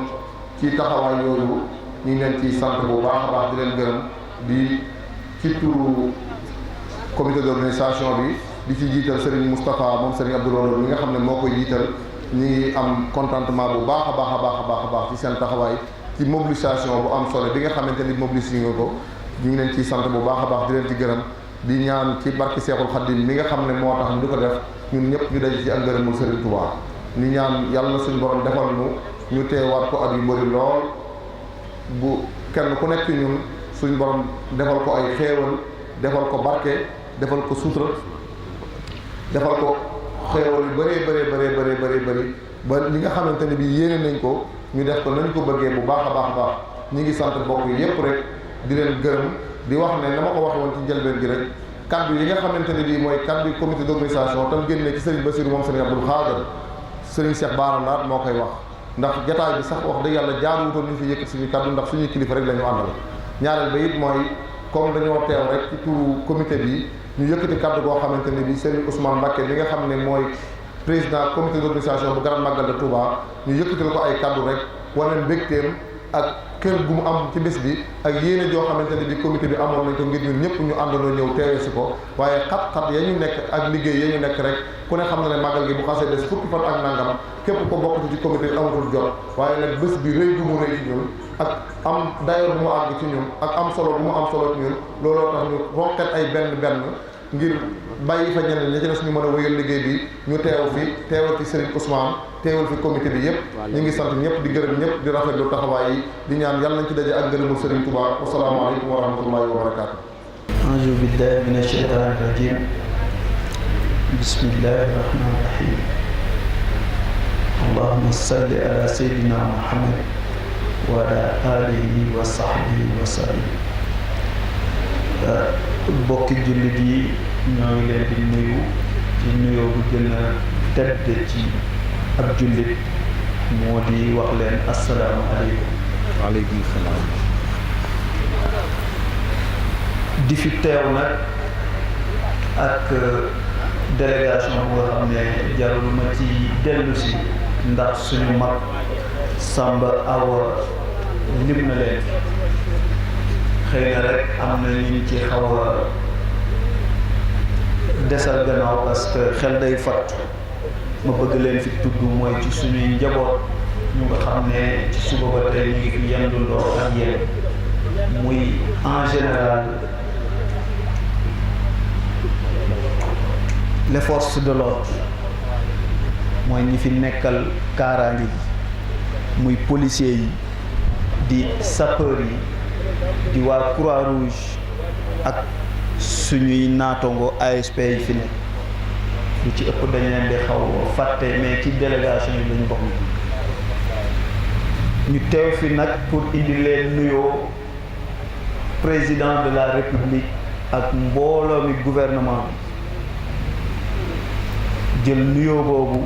ci taxawaay yooyu ñu ngi leen ci sant bu baax a baax di leen gërëm di ci turu comité d'organisation bi di ci jiital Serigne Moustapha moom Serigne Abdou Lo mi nga xam ne moo koy jiital ñi ngi am contentement bu baax a baax ci seen taxawaay ci mobilisation bu am solo bi nga xamante ni mobilisé nga ko ñu ngi leen ciy sant bu baax a baax di leen ci gërëm di ñaan ci barki Seexul Xaddim mi nga xam ne moo tax ñu di ko def ñun ñëpp ñu daje ci ak ngërëmul Serigne Touba ni ñaan yàlla na suñu borom defal ñu teewaat ko at yu bëri lool bu kenn ku nekk ñun suñu borom defal ko ay xéewal defal ko barke defal ko sutura defal ko xéewal yu bëree ba li nga xamante ne bii yéene nañ ko ñu def ko nañ ko bëggee bu baax a baax ñi ngi sant mbokk yi yépp rek di leen gërëm di wax ne dama ko waxe woon ci njëlbeen gi rek kaddu yi nga xamante ne bii mooy kaddu comité d'organisation tam génne ci Serigne Bassirou moom Serigne Abdoul Khadir Serigne Cheikh Bara Lat moo koy wax ndax jataay bi sax wax dëgg yàlla jaaruwutoon ñu fi yëkkati suñu kaddu ndax suñuy kilifa rek la ñu àndal ñaareel ba it mooy comme dañoo teew rek ci turu comité bi ñu yëkkati kaddu goo xamante ne bii Serigne Ousmane Mbacké bi nga xam ne mooy président comité d'organisation bu Grand Magal de Touba ñu yëkkatil ko ay kaddu rek wane mbégteem ak kër gu mu am ci bés bi ak yéene joo xamante ne bi comité bi amoon nañ ko ngir ñun ñëpp ñu àndandoo ñëw teewee si ko waaye xat-xat ya ñu nekk ak liggéey ya ñu nekk rek ku ne xam na ne màggal gi bu xasee des fukki fan ak nangam képp ko bokk ci comité bi amatul jot waaye nag bés bi rëy gu mu rëy ci ñun ak am dayo bu mu àgg ci ñun ak am solo bu mu am solo ci ñun looloo tax ñu rokkat ay benn ngir bàyyi fa ñeneen ñi ci des ñu mën a wéyal liggéey bi ñu teew fi teewal fi Serigne Ousmane teewal fi comité bi yëpp ñu ngi sant ñëpp di gërëm ñëpp di rafetlu taxawaay yi di ñaan yàlla nañ ci daje ak ngërëmul Serigne Touba wasalaamaaleykum wa rahmatullahi wa barakaatu. A'uuzu billahi mina shaytaani rajiim. Bismillahi rahmaani rahiim. Allahumma salli ala sayyidina Muhammad wa ala alihi wa sahbihi wa sallam. Bokki jullit yi ñoo ngi leen di nuyu ci nuyoo bu gën a tedd ci ab jullit moo di wax leen assalaamu aleykum. waaleykum salaam. di fi teew nag ak délégation boo xam ne jarul ma ci dellu si ndax suñu mag Samba Awa lim na leen xëy na rek am na ñu ci xaw a desal gannaaw parce que xel day fat ma bëgg leen fi tudd mooy ci suñuy njaboot ñu nga xam ne ci suba ba tey ñu ngi fi yendundoo ak yéen muy en général les forces de l'ordre mooy ñi fi nekkal kaaraange yi muy policiers yi di sapeurs yi di waa Croix-Rouge ak suñuy naatongo ASP yi fi nekk lu ci ëpp dañ leen di xaw fàtte mais ci délégation yi lañu bokk ñu teew fi nag pour indi leen nuyoo président de la république ak mbooloo mi gouvernement bi jël nuyoo boobu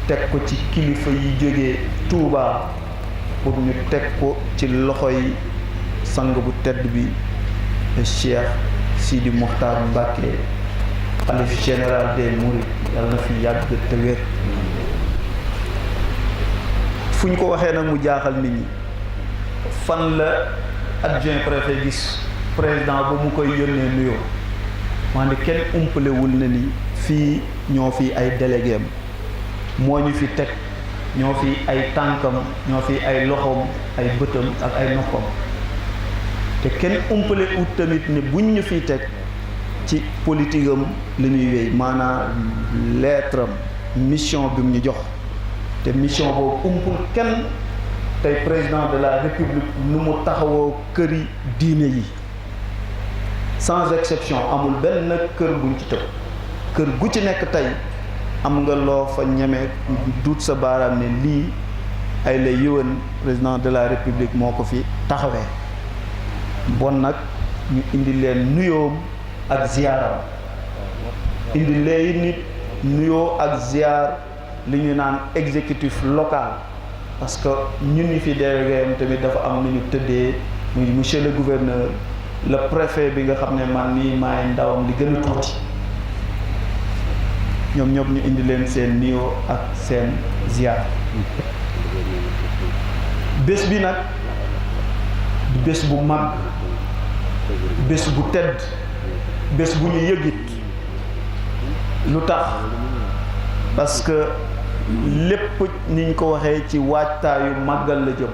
teg ko ci kilifa yi jógee Touba pour ñu teg ko ci loxoy sang bu tedd bi Cheikh Sidi Mokhtar Mbacké xalif général des Mourides yàlla na fi yàgg te wér. fu ñu ko waxee nag mu jaaxal nit ñi fan la adjoint préfet gis président ba mu koy yónnee nuyoo wante kenn umpalewul na ni fii ñoo fi ay délégué am moo ñu fi teg ñoo fi ay tànkam ñoo fi ay loxoom ay bëtam ak ay noppam te kenn umpale ut tamit ne buñ ñu fiy teg ci politique am li ñuy wéy maanaam lettre am mission bi mu ñu jox te mission boobu umpul kenn tey président de la république nu mu taxawoo këri diine yi sans exception amul benn kër buñ ci tëb kër gu ci nekk tey am nga loo fa ñeme duut sa baaraam ne lii ay la yëwan président de la république moo ko fi taxawee bon nag ñu indi leen nuyoom ak ziyaaram indi leen nit nuyoo ak ziyaar li ñu naan exécutif local parce que ñun ñi fi délégué tamit dafa am lu ñu tëddee muy monsieur le gouverneur le préfet bi nga xam ne man nii maay ndawam li gën a tuuti ñoom ñëpp ñu indi leen seen nuyoo ak seen ziyaar bés bi nag bés bu mag bés bu tedd bés bu ñu yëgit lu tax parce que lépp niñ ko waxee ci waajtaayu màggal la jëm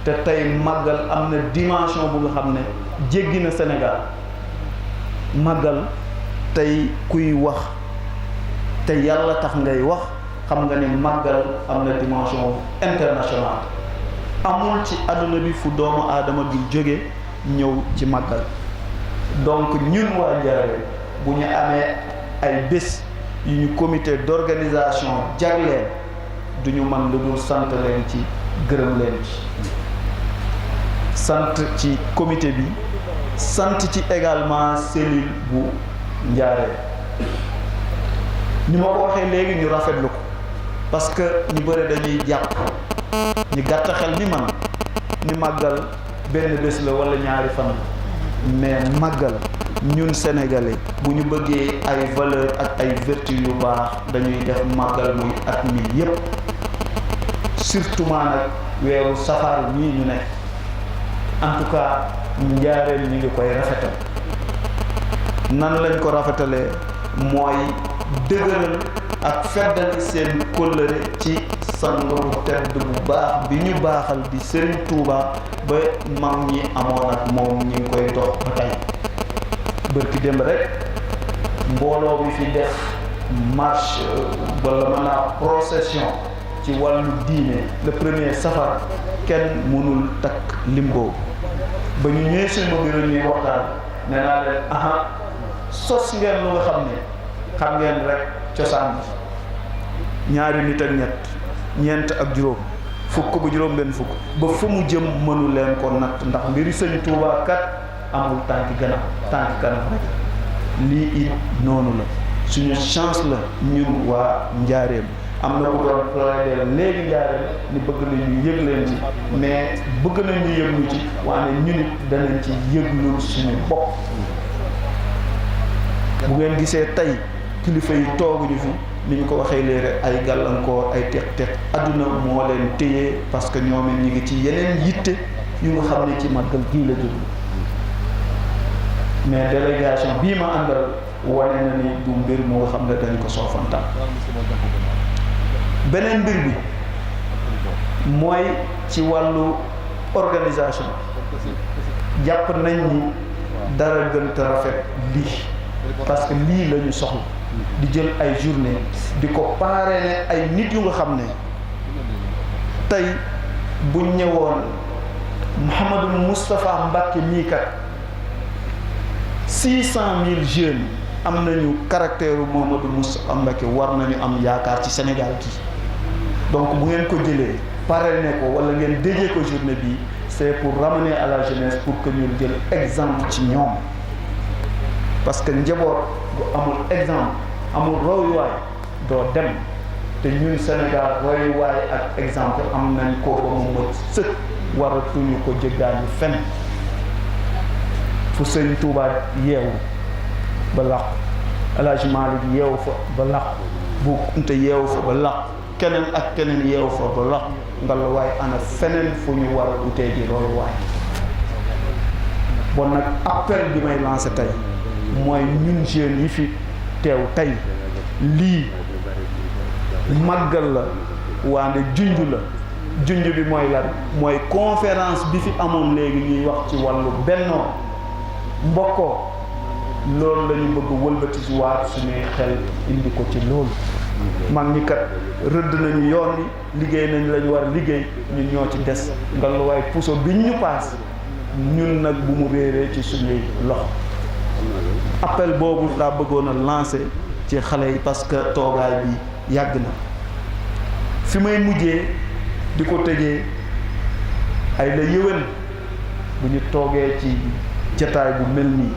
te tey màggal am na dimension bu nga xam ne jéggi na Sénégal màggal tey kuy wax te yàlla tax ngay wax xam nga ni màggal am na dimension internationale amul ci àdduna bi fu doomu aadama bi jóge ñëw ci màggal donc ñun waa Njaaréem bu ñu amee ay bés yu ñu comité d'organisation jagleel du ñu mën lu dul sant leen ci gërëm leen ci sant ci comité bi sant ci également cellule bu Njaaréem ni ma ko waxee léegi ñu rafetlu ko parce que ñu bëri dañuy jàpp ñu gàtt xel ni man ni màggal benn bés la wala ñaari fan mais màggal ñun sénégalais bu ñu bëggee ay valeur ak ay vertu yu baax dañuy def màggal muy at mi yépp surtout nag weeru safar mii ñu nekk en tout cas Njaaréem ñu ngi koy rafetal nan lañ ko rafetalee mooy dëgëral ak feddali seen kóllëre ci sang bu tedd bu baax bi ñu baaxal di Serigne Touba ba mag ñi amoon ak moom ñi ngi koy dox ba tey bërki démb rek mbooloo bi fi def marche wala mën naa procession ci wàllu diine le premier safar kenn mënul takk limbo ba ñu ñëwee suñu bureau ñuy waxtaan nee naa leen aha sos ngeen lu nga xam ne xam ngeen rek cosaan bi ñaari nit ak ñeent ak juróom fukk bu juróom benn fukk ba fa mu jëm mënu leen ko natt ndax mbiri Sëñ Tuubaa kat amul tànki gannaaw tànki kanam rek lii it noonu la suñu chance la ñun waa Njaaréem am na ku doon plaider léegi Njaaréem ni bëgg nañu yëg leen ci mais bëgg nañu yëg ñu ci waaye ñun it danañ ci yëglul suñu bopp bu ngeen gisee tey kilifa yi tooguñu fi ni ñu ko waxee léegi ay gàllankoor ay teq adduna moo leen téye parce que ñoom it ñu ngi ci yeneen yitte yu nga xam ne ci màggal gii la jóg mais délégation bii ma àndal wane na ni du mbir mu nga xam ne dañ ko soofantal beneen mbir bi mooy ci wàllu organisation jàpp nañ ni dara gën te rafet lii parce que lii la ñu soxla di jël ay journée di ko parrainer ay nit yu nga xam ne tey bu ñëwoon Mouhamadou Moustapha Mbacké mii kat 600 000 jeunes am nañu caractère Mouhamadou Moustapha Mbacké war nañu am yaakaar ci Sénégal gi donc bu ngeen ko jëlee parrainer ko wala ngeen déjee ko journée bi c'est pour ramener à la jeunesse pour que ñu jël exemple ci ñoom parce que njaboot bu amul exemple amul royuwaay doo dem te ñun Sénégal royuwaay ak exemple am nañ ko ba mu mët sëkk waratuñu ko jéggaani fenn fu Sëñ Tuubaa yeewu ba làqu El Hadj Malick yeewu fa ba làqu Bu Kunta yeewu fa ba làqu keneen ak keneen yeewu fa ba làqu nga la waaye ana feneen fu ñu war a utee ji royuwaay bon nag appel bi may lancé tey mooy ñun jeunes yi fi teew tey lii màggal la waande junj la junj bi mooy lan mooy conférence bi fi amoon léegi ñuy wax ci wàllu bennoo mbokkoo loolu la ñu bëgg wëlbati si waat suñuy xel indi ko ci loolu mag ñi kat rëdd nañu yoon wi liggéey nañu lañu war a liggéey ñun ñoo ci des nga lu waay puso bi ñu paas ñun nag bu mu réeree ci suñuy loxo appel boobu laa bëggoon a lancer ci xale yi parce que toogaay bi yàgg na fi may mujjee di ko tëjee ay la yëwén bu ñu toogee ci jataay bu mel nii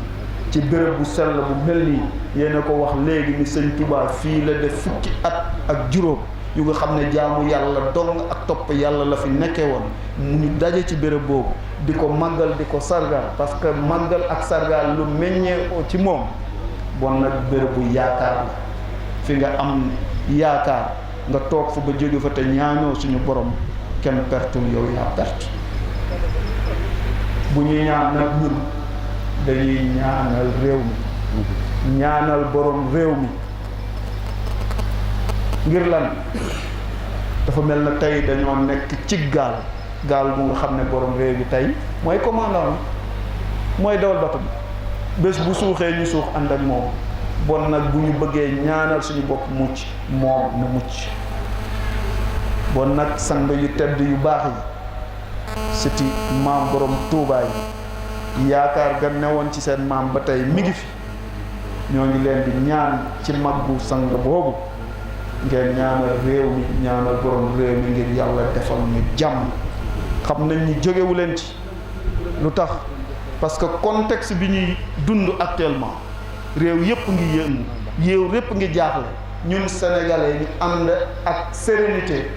ci béréb bu sell bu mel nii yéena ko wax léegi ni sëñ Touba fii la def fukki at ak juróom yu nga xam ne jaamu yàlla dong ak topp yàlla la fi nekkee woon ñu daje ci béréb boobu di ko màggal di ko sargal parce que màggal ak sargal lu meññee ci moom bon nag béréb bu yaakaar la fi nga am yaakaar nga toog fa ba jóge fa te ñaanoo suñu borom kenn pertul yow yaa perte bu ñuy ñaan nag ñun dañuy ñaanal réew mi ñaanal borom réew mi ngir lan dafa mel na tey dañoo nekk ci gaal bu nga xam ne borom réew mi tey mooy commandant mooy dawal bato bi bés bu suuxee ñu suux ànd ak moom bon nag bu ñu bëggee ñaanal suñu bopp mucc moom na mucc bon nag sang yu tedd yu baax yi sëti maam borom Tuubaa yi yaakaar ga newoon ci seen maam ba tey mi ngi fi ñoo ngi leen di ñaan ci maggu sang boobu ngeen ñaanal réew mi ñaanal borom réew mi ngir yàlla defal ñu jàmm xam nañ ni jógewu leen ci lu tax parce que contexte bi ñuy dund actuellement réew yépp ngi yëngu yéew répp ngi jaaxle ñun sénégalais ñu ànd ak sérénité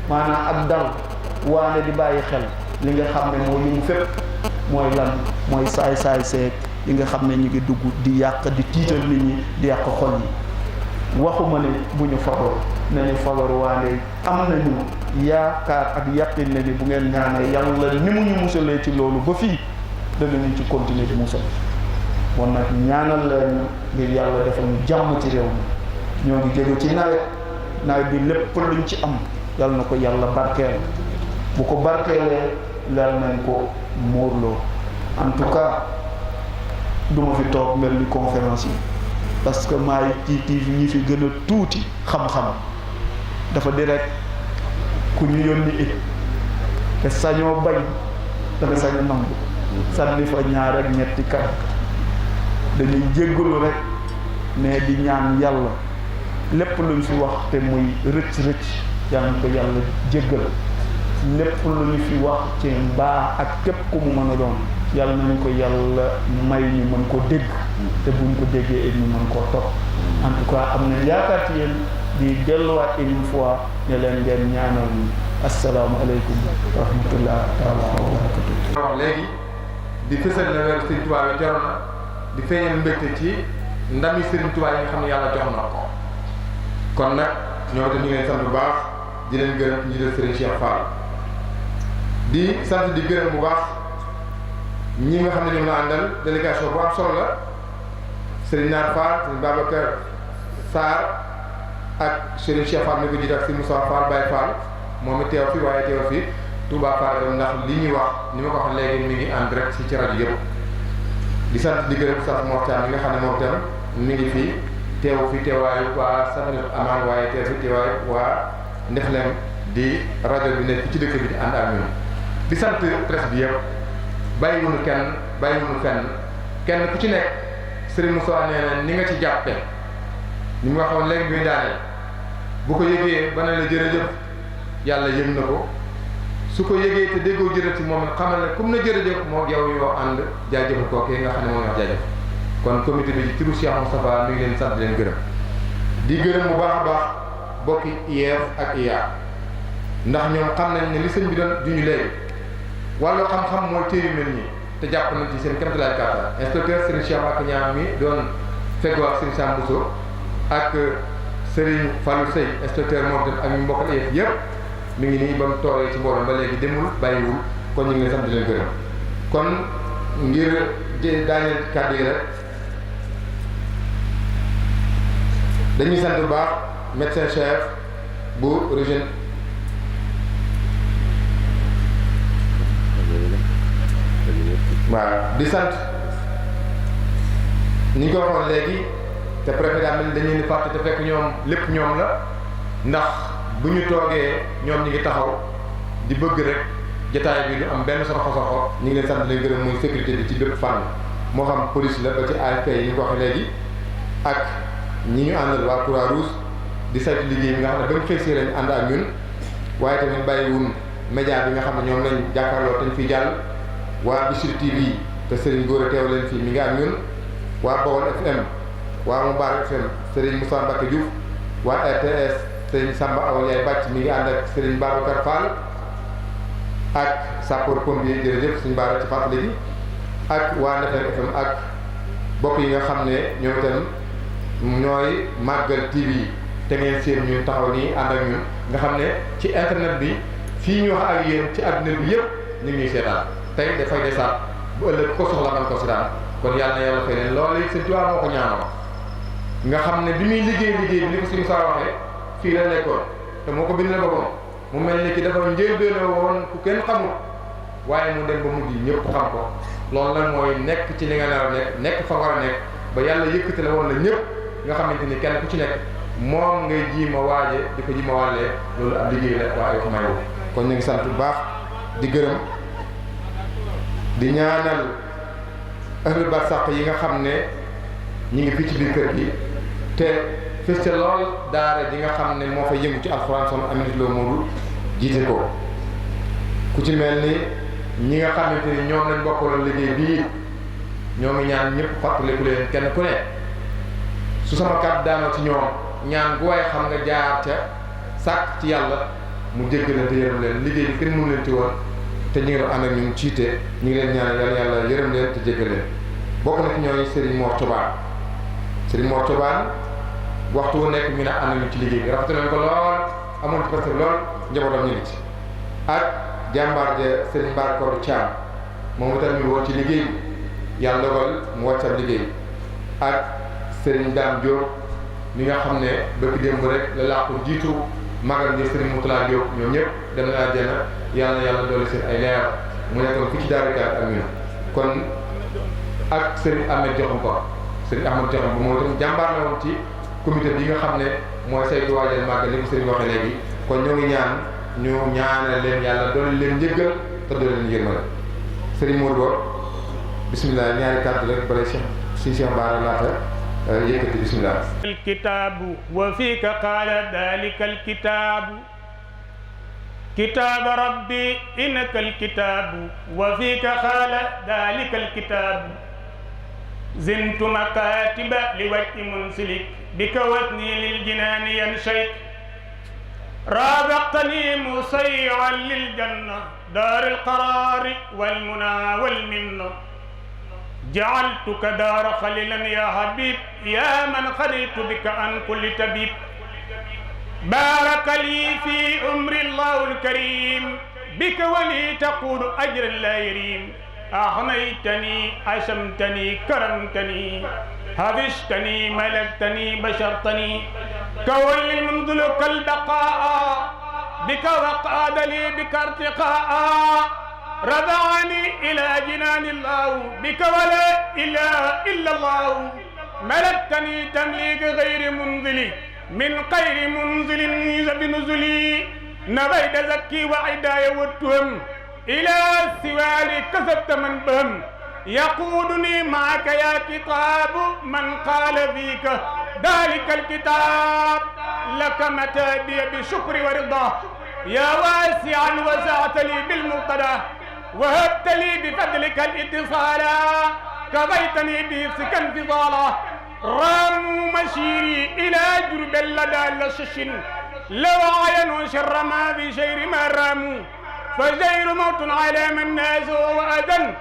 maanaam ak dal waane di bàyyi xel li nga xam ne moo ñu fépp mooy lan mooy saay seeg li nga xam ne ñu ngi dugg di yàq di tiital nit ñi di yàq xol yi waxuma ne bu ñu fagaru nañu fagaru waane am nañu yaakaar ak yàqin ne ni bu ngeen ñaanee yàlla ni mu ñu musalee ci loolu ba fii danañu ci continuer di musal bon nag ñaanal leen ngir yàlla defal ñu jàmm ci réew mi ñoo ngi jóge ci nawet bi lépp luñ ci am yàlla na ko yàlla barkeel bu ko barkeelee yàlla nañ ko muurloo en tout cas duma fi toog mel ni conférence yi parce que maay ci ñi fi gën a tuuti xam-xam dafa di rek ku ñu yónni it te sañoo bañ dafa sañ nangu sànni fa ñaar ak ñetti kàddu dañuy jéggalu rek mais di ñaan yàlla lépp luñ fi wax te muy rëcc yàlla na ko yàlla jéggal lépp lu ñu fi wax ci mbaax ak képp ku mu mën a doon yàlla nañ ko yàlla may ñu mën ko dégg te buñ ko déggee it ñu mën koo topp en tout cas am na yaakaar ci yéen di delluwaat une fois ne leen ngeen ñaanal ñu asalaamaaleykum wa rahmatullah taala wa barakatuh. wax léegi di fësal na weer Sëriñ Tuubaa yi teroon na di feeñal mbégte ci ndami Sëriñ Tuubaa yi nga xam ne yàlla jox na ko kon nag ñoo te ñu ngi leen sant bu baax di leen gërëm ci njiital Sëriñ Cheikh Fall di sant di gërëm bu baax ñi nga xam ne ñoom la àndal délégation bu am solo la Sëriñ Naar Fall Sëriñ Babacar Sarr ak Sëriñ Cheikh Fall mi ko jiite ak Sëriñ Moussa Fall Baye Fall moom it teew fi waaye teew fi Touba Fall ndax li ñuy wax ni ma ko wax léegi mi ngi en direct ci rajo yëpp di sant di gërëm Sass Mor Thiam mi nga xam ne moom itam mi ngi fi teew fi teewaayu waa Safinatoul Aman waaye teew fi teewaayu waa Ndefleng di rajo bi nekk ci dëkk bi di ànd ak ñun di sant presse bi yëpp bàyyiwuñu fenn kenn ku ci nekk Serigne Moussa nee na ni nga ci jàppe ni mu waxoon léegi bi daaneel bu ko yëgee ba ne la jërëjëf yàlla yëg na ko su ko yëgee te déggoo jërëjëf ci moom xamal ne comme na jërëjëf moo yow yoo ànd jaajëfal kookee nga xam ne moom wax jaajëf kon comité bi ci turu Cheikh Moustapha mi ngi leen sant leen gërëm di gërëm bu baax a baax bokki IEF ak IA ndax ñoom xam nañ ne li sëñ bi doon juñu léegi wàllu xam-xam mooy téye mel nii te jàpp nañ ci seen kéemtalaay kàttan inspecteur Serigne Cheikh Mbacke Niang mi doon feggoo ak Serigne Sam Bousso ak Serigne Fallou Sey inspecteur moom tam ak ñu mbokkal IEF yëpp mi ngi nii ba mu toogee ci mbooloo ba léegi demul bàyyiwul kon ñu ngi leen sant di leen gërëm kon ngir daaneel kàddu yi rek dañuy sant bu baax médecin chef bu région waaw di sant ni ñu ko waxoon léegi te préfet daa mel ni dañu leen di fàtte te fekk ñoom lépp ñoom la ndax bu ñu toogee ñoom ñi ngi taxaw di bëgg rek jotaay bi du am benn soxo ñu ngi leen sant leen gërëm muy sécurité bi ci bépp fànn moo xam police la ba ci AFP yi ñu ko waxee léegi ak ñi ñu àndal waa Croix-Rouge di saytu liggéey bi nga xam ne ba ñu xëy si lañ ànd ak ñun waaye tamit bàyyiwun média bi nga xam ne ñoom lañ jàkkaarloo te ñu fiy jàll waa Bichri TV te Serigne Gora teew leen fii mi ngi ak ñun waa Bawol FM waa Moubarak FM Serigne Moussa Mbacke Diouf waa RTS Serigne Samba Awa Yaay Bàcc mi ngi ànd ak Serigne Babacar Fall ak sapeur pompier jërëjëf suñu baara ci fàttali gi ak waa Ndefleng FM ak bokk yi nga xam ne ñoom itam ñooy Màggal TV te ngeen seen ñun taxaw nii ànd ak ñun nga xam ne ci internet bi fii ñu wax ak yéen ci àdduna bi yëpp ñu ngi ñuy seetaan tey dafay desaat bu ëllëg ko soxla man ko si daan kon yàlla na yàlla fay leen loolu it sëñ Tuubaa moo ko ñaanoo nga xam ne bi muy liggéey bi ni ko suñu saa waxee fii la nekkoon te moo ko bindal boppam mu mel ni ki dafa njëlbéen woon ku kenn xamul waaye mu dem ba mujj ñëpp xam ko loolu nag mooy nekk ci li nga nar a nekk fa war a nekk ba yàlla yëkkati la woon la ñëpp nga xamante ni kenn ku ci nekk moom ngay jiima waaje di ko jiima wàllee loolu ab liggéey la waaye wax may kon ñu ngi sant bu baax di gërëm di ñaanal ahlul barsàq yi nga xam ne ñi ngi fii ci biir kër gi te feste lool daara ji nga xam ne moo fa yëngu ci alxuraan soxna Aminata Lo Modou jiite ko ku ci mel ni ñi nga xamante ni ñoom lañ bokkaloon liggéey bii ñoo ngi ñaan ñëpp fàttaliku leen kenn ku ne su sama kàddu daanoo ci ñoom ñaan gu waaye xam nga jaar ca sàkk ci yàlla mu jéggal leen te yërëm leen liggéey bi kenn mënu leen ci woon te ñu ngi doon ànd ak ñun ciite ñu ngi leen ñaan yàlla yërëm leen te jéggal leen bokk na ci ñooy Serigne Mor Thioban Serigne Mor Thioban waxtu wu nekk ñu ne ànd nañu ci liggéey bi rafetlu nañ ko lool amoon ci parce que lool njabootam ñu ngi ci ak jàmbaar ja Serigne Mbar Kodu Thiam moom itam ñu woon ci liggéey bi yàlla dogal mu wàccal liggéey ak Serigne Dame Diop mi nga xam ne bëgg démb rek la làqu jiitu magal ni Serigne Moutala Diop ñoom ñëpp dem na àjjana yàlla na yàlla dolli seen ay leer mu nekkoon fii ci Daaru Kaat ak ñun kon ak Serigne Ahmed Diokhoum ko Serigne Ahmed Diokhoum bu moom itam jàmbaar la woon ci comité bi nga xam ne mooy saytu waajal màggal ni ko Serigne waxee léegi kon ñoo ngi ñaan ñu ñaanal leen yàlla dolli leen njëggal te dolli leen yërmande Serigne Modou Ba bismillah ñaari kàddu rek bala Cheikh Bara laata yëkkati bismillah. الكتاب وفيك قال ذلك الكتاب كتاب ربي إنك الكتاب وفيك قال ذلك الكتاب زنت مكاتب لوجه منسلك بك وزني للجنان ينشيك رافقتني مسيعا للجنة دار القرار والمنى والمنة جعلتك دار خليلا يا حبيب يا من خليت بك عن كل تبيب بارك لي في عمر الله الكريم بك ولي تقول أجر لا يريم أحنيتني أشمتني كرمتني هبشتني ملكتني بشرتني كول منذلك البقاء بك وقاد لي بك ارتقاء رضعني إلى جنان الله بك ولا إله إلا الله ملكتني تمليك غير منزلي من غير منزل بنزلي نبيت زكي وعداي والتهم إلى سوالي كسبت من بهم يقودني معك يا كتاب من قال فيك ذلك الكتاب لك متابي بشكر ورضا يا واسعا وسعت لي بالمقتدى وهبت لي بفضلك الاتصالا كفيتني بحفظك انفضالا راموا مشيري إلى جرب لدى لشش لو عينوا شر ما في شير ما راموا فزير موت على من ناس وأذن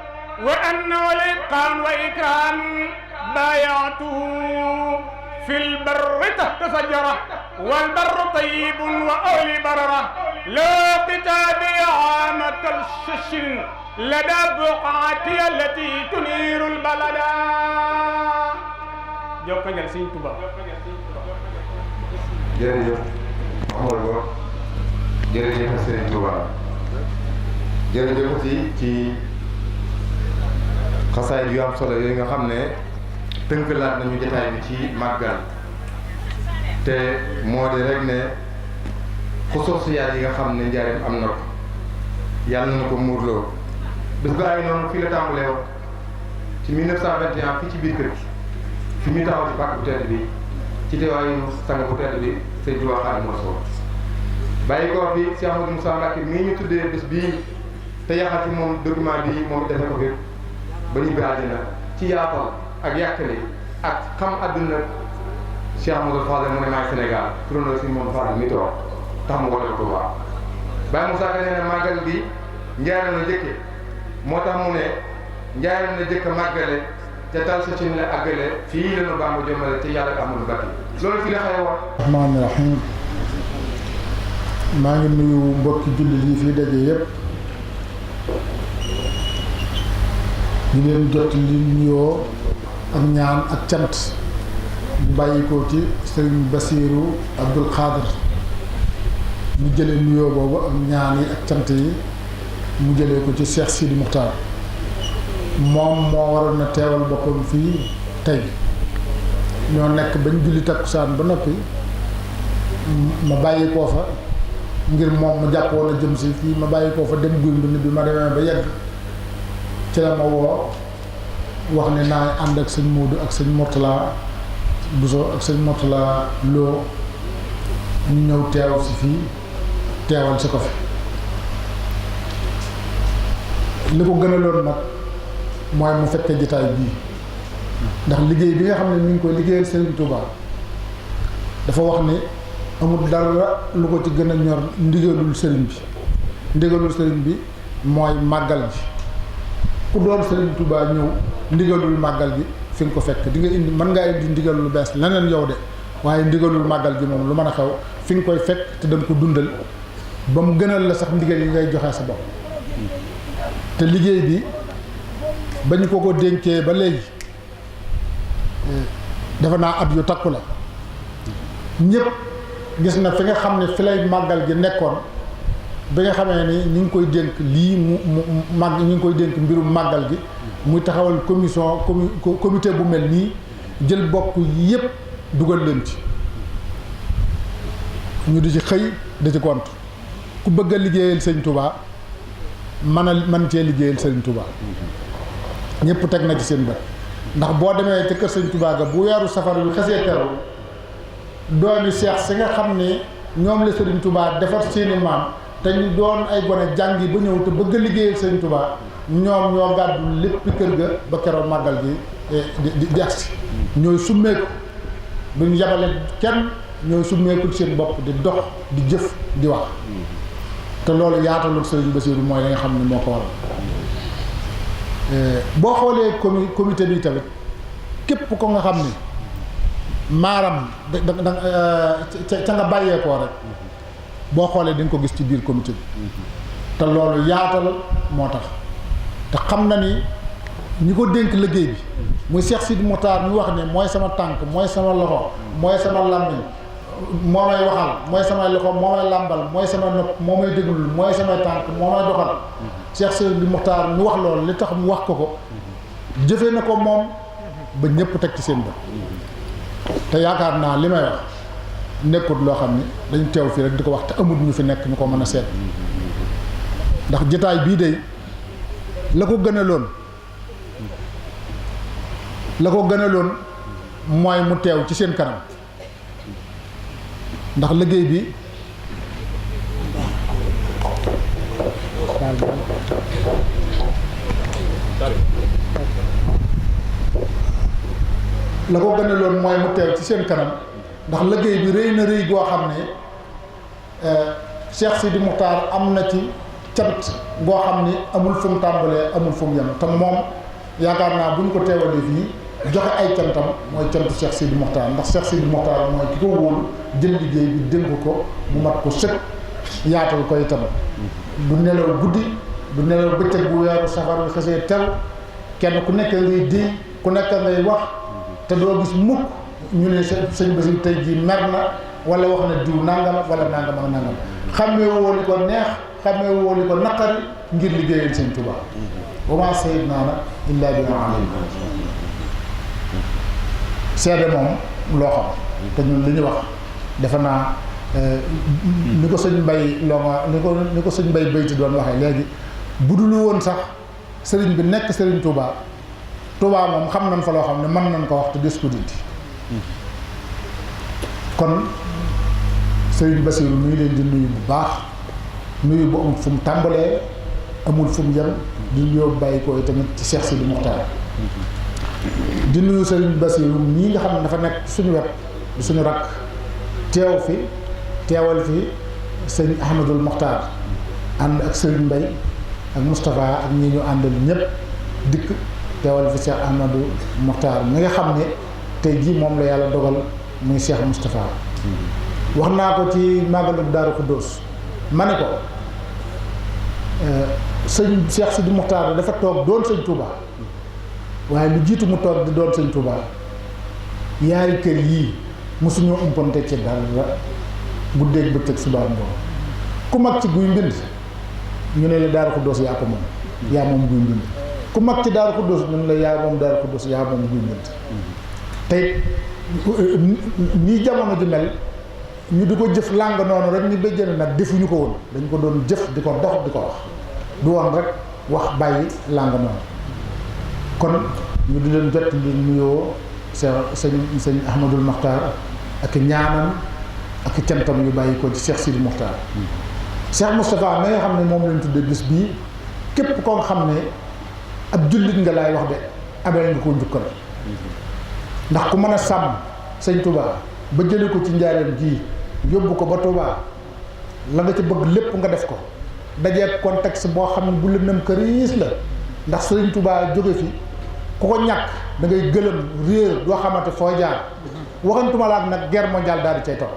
وأنه لإتقان وإكرام بايعته في البر تحت شجرة والبر طيب وأهل بررة لا كتابي عامة الشش لدى بقعتي التي تنير البلد جوكا جالسين توبا jërëjëf Mouhamadou Ba jërëjëf Serigne Touba jërëjëf aussi ci xasaay yu am solo yooyu nga xam ne tënkalaat nañu jotaay bi ci màggal te moo di rek ne xusuusiyaat yi nga xam ne njaareem am na ko yàlla na ko muurloo bés ba ngi noonu fii la tàmbalee woon ci 1921 fii ci biir kër gi fi ñu taxaw ci pàkk bu tedd bi ci teewaayu sang bu tedd bi Sëñ Tuubaa Xaadimu Rasuul bàyyi koo fi Cheikh Amadou Moussa Mbacké mii ñu tuddee bés bii te yaxal ci moom document bii moom defe ko fi ba ñu baaji na ci yaatal ak yàkkali ak xam adduna Cheikh Amadou Fadel mu ne maay Sénégal turandoo si moom Fadel mi toog tax mu woote Touba Baye Moussa Ka nee na màggal gi njaaram la jëkke moo tax mu ne njaaram la jëkk màggale te tal sa cin la àggale fii lañu Bamba jëmale te yàlla Amadou Bakki loolu fi la xëy wax rahmaani rahim maa ngi nuyu mbokki jullit yi fii daje yépp di leen jot li nuyoo ak ñaan ak cant bu bàyyi ko ci Sëriñ Basiiru Abdul Xaadir mu jëlee nuyoo boobu ak ñaan yi ak cant yi mu jëlee ko ci Cheikh Sidi Muxtaar moom moo waroon na teewal boppam fii tey ñoo nekk bañ julli takkusaan ba noppi ma bàyyi koo fa ngir moom mu jàppoon a jëm si fii ma bàyyi koo fa dem guy mbind bi ma demee ba yegg ci la ma woo wax ne naa ànd ak sëñ Moodu ak sëñ Mourtala Bousso ak sëñ Mourtala Lo ñu ñëw teew si fii teewal si ko fi li ko gënaloon nag mooy mu fekkee jitaay bii ndax liggéey bi nga xam ne mi ngi koy liggéeyal Serigne Touba dafa wax ni amul dara lu ko ci gën a ñor ndigalul Serigne bi ndigalul Serigne bi mooy màggal gi ku doon Serigne Touba ñëw ndigalul màggal gi fi nga ko fekk di nga indi mën ngaa indi ndigal lu bees leneen yow de waaye ndigalul màggal gi moom lu mën a xew fi nga koy fekk te danga ko dundal ba mu gënal la sax ndigal yi ngay joxe sa bopp te liggéey bi ba ñu ko dénkee ba léegi defe naa at yu takku la ñëpp gis na fi nga xam ne fi lay màggal gi nekkoon bi nga xamee ni ñu ngi koy dénk lii mu màgg ñu ngi koy dénk mbirum màggal gi muy taxawal comité bu mel nii jël bokk yépp dugal leen ci ñu di ci xëy di ci gont ku bëgg a liggéeyal sëñ Touba mën cee liggéeyal sëñ Touba ñëpp teg na ci seen bët ndax boo demee ca kër sëñ Touba ga bu weeru safar yu xasee teru doomi seex si nga xam ne ñoom la sëriñ Touba defar seeni maam te ñu doon ay gone jàngi ba ñëw te bëgg a liggéeyal sëñ Touba ñoom ñoo gàddu lépp kër ga ba keroog màggal gi di agsi ñooy summeeku duñ yabale kenn ñooy summeeku seen bopp di dox di jëf di wax te loolu yaatalul sëriñ Basiiru mooy li nga xam ne moo ko waral boo xoolee comité bi tamit képp ko nga xam ni maaram ca nga bàyyeekoo rek boo xoolee di nga ko gis ci biir comité bi te loolu yaatal moo tax te xam na ni ñi ko dénk liggéey bi muy Cheikh Sidi Moukhtar mi wax ne mooy sama tànk mooy sama loxo mooy sama làmmiñ moo may waxal mooy samay loxo moo may làmbal mooy sama nopp moo may déglul mooy samay tànk moo may doxal Cheikh Sidi Moukhtar mi wax loolu li tax mu wax ko jëfee na ko moom ba ñëpp teg ci seen bët te yaakaar naa li may wax nekkut loo xam ne dañ teew fii rek di ko wax te amul ñu fi nekk ñu ko mën a seet ndax jotaay bii de la ko gënaloon mooy mu teew ci seen kanam ndax liggéey bi la ko gënaloon mooy mu teew ci seen kanam ndax liggéey bi rëy na rëy goo xam ne Cheikh Sidi Moukhtar am na ci cant goo xam ni amul fu mu tàmbalee amul fu mu yem te moom yaakaar naa bu ñu ko teewalee fii joxe ay cantam mooy cantu Cheikh Sidi Moukhtar ndax Cheikh Sidi Moukhtar mooy ki ko wóolu jël liggéey bi dénk ko mu mat ko sëkk yaatal ko itam du nelaw guddi du nelaw bëccëg bu weeru safar bi xasee tel kenn ku nekk ngay déy ku nekk ngay wax te doo gis mukk ñu ne sëñ Basiru tey jii mer na wala wax na diw nangam wala nangam ak nangam xamee woo li ko neex xamee woo li ko naqari ngir liggéeyal sëñ Tuubaa wa maa sayyidnaa illaa bimaa alayna seede moom loo xam te ñun li ñu wax defe naa ni ko sëñ Mbay Longa ni ko sëñ Mbay Bayti doon waxee léegi bu dul woon sax sëriñ bi nekk sëriñ Touba Touba moom xam nañ fa loo xam ne mën nañ ko wax te des ko dindi kon Serigne Bassirou mi ngi leen di nuyu bu baax nuyu bu amul fu mu tàmbalee amul fu mu yem di nuyoo bàyyi ko tamit ci Cheikh Sidi Mokhtar di nuyu Serigne Bassirou ñii nga xam ne dafa nekk suñu wet di suñu rakk teewal fi sëñ Ahmadul Mokhtar ànd ak Serigne Mbaye ak Moustapha ak ñi ñu àndal ñëpp dikk teewal fi Cheikh Ahmadou Mokhtar mi nga xam ne tey jii moom la yàlla dogal muy Cheikh Moustapha wax naa ko ci màggalu Daaru Xuddoos ma ne ko sëñ Cheikh Sidi Mokhtar dafa toog doon sëñ Touba waaye lu jiitu mu toog di doon sëñ Touba yaari kër yii mosuñoo umpante ci dara guddeeg bëccëg subaa ngoon ku mag ci guy mbind ñu ne la Daaru Xuddoos yaa ko moom yaa moom guy mbind ku mag ci Daaru Xuddoos ñu ne la yaa moom Daaru Xuddoos yaa moom guy mbind tey nii jamono ji mel ñu di ko jëf làng noonu rek ñu béjjëne nag defuñu ko woon dañ ko doon jëf di ko dox di ko wax du woon rek wax bàyyi làng noonu kon ñu di leen jot li nuyoo sëñ Ahmadul Mokhtar ak ñaanam ak cantam yu bàyyi ko ci Cheikh Sidi Mokhtar Cheikh Moustapha mi nga xam ne moom lañ tuddee bis bii képp koo xam ne ab jullit nga laay wax de amee nga ko njukkal ndax ku mën a sàmm sëñ Touba ba jëlee ko ci njaareem gii yóbbu ko ba Touba la nga ci bëgg lépp nga def ko dajee contexte boo xam ne bu lëndëm këriis la ndax sëñ Touba jóge fi ku ko ñàkk da ngay gëlëm réer doo xamante foo jaar waxantuma la ak nag guerre mondiale daal di cay topp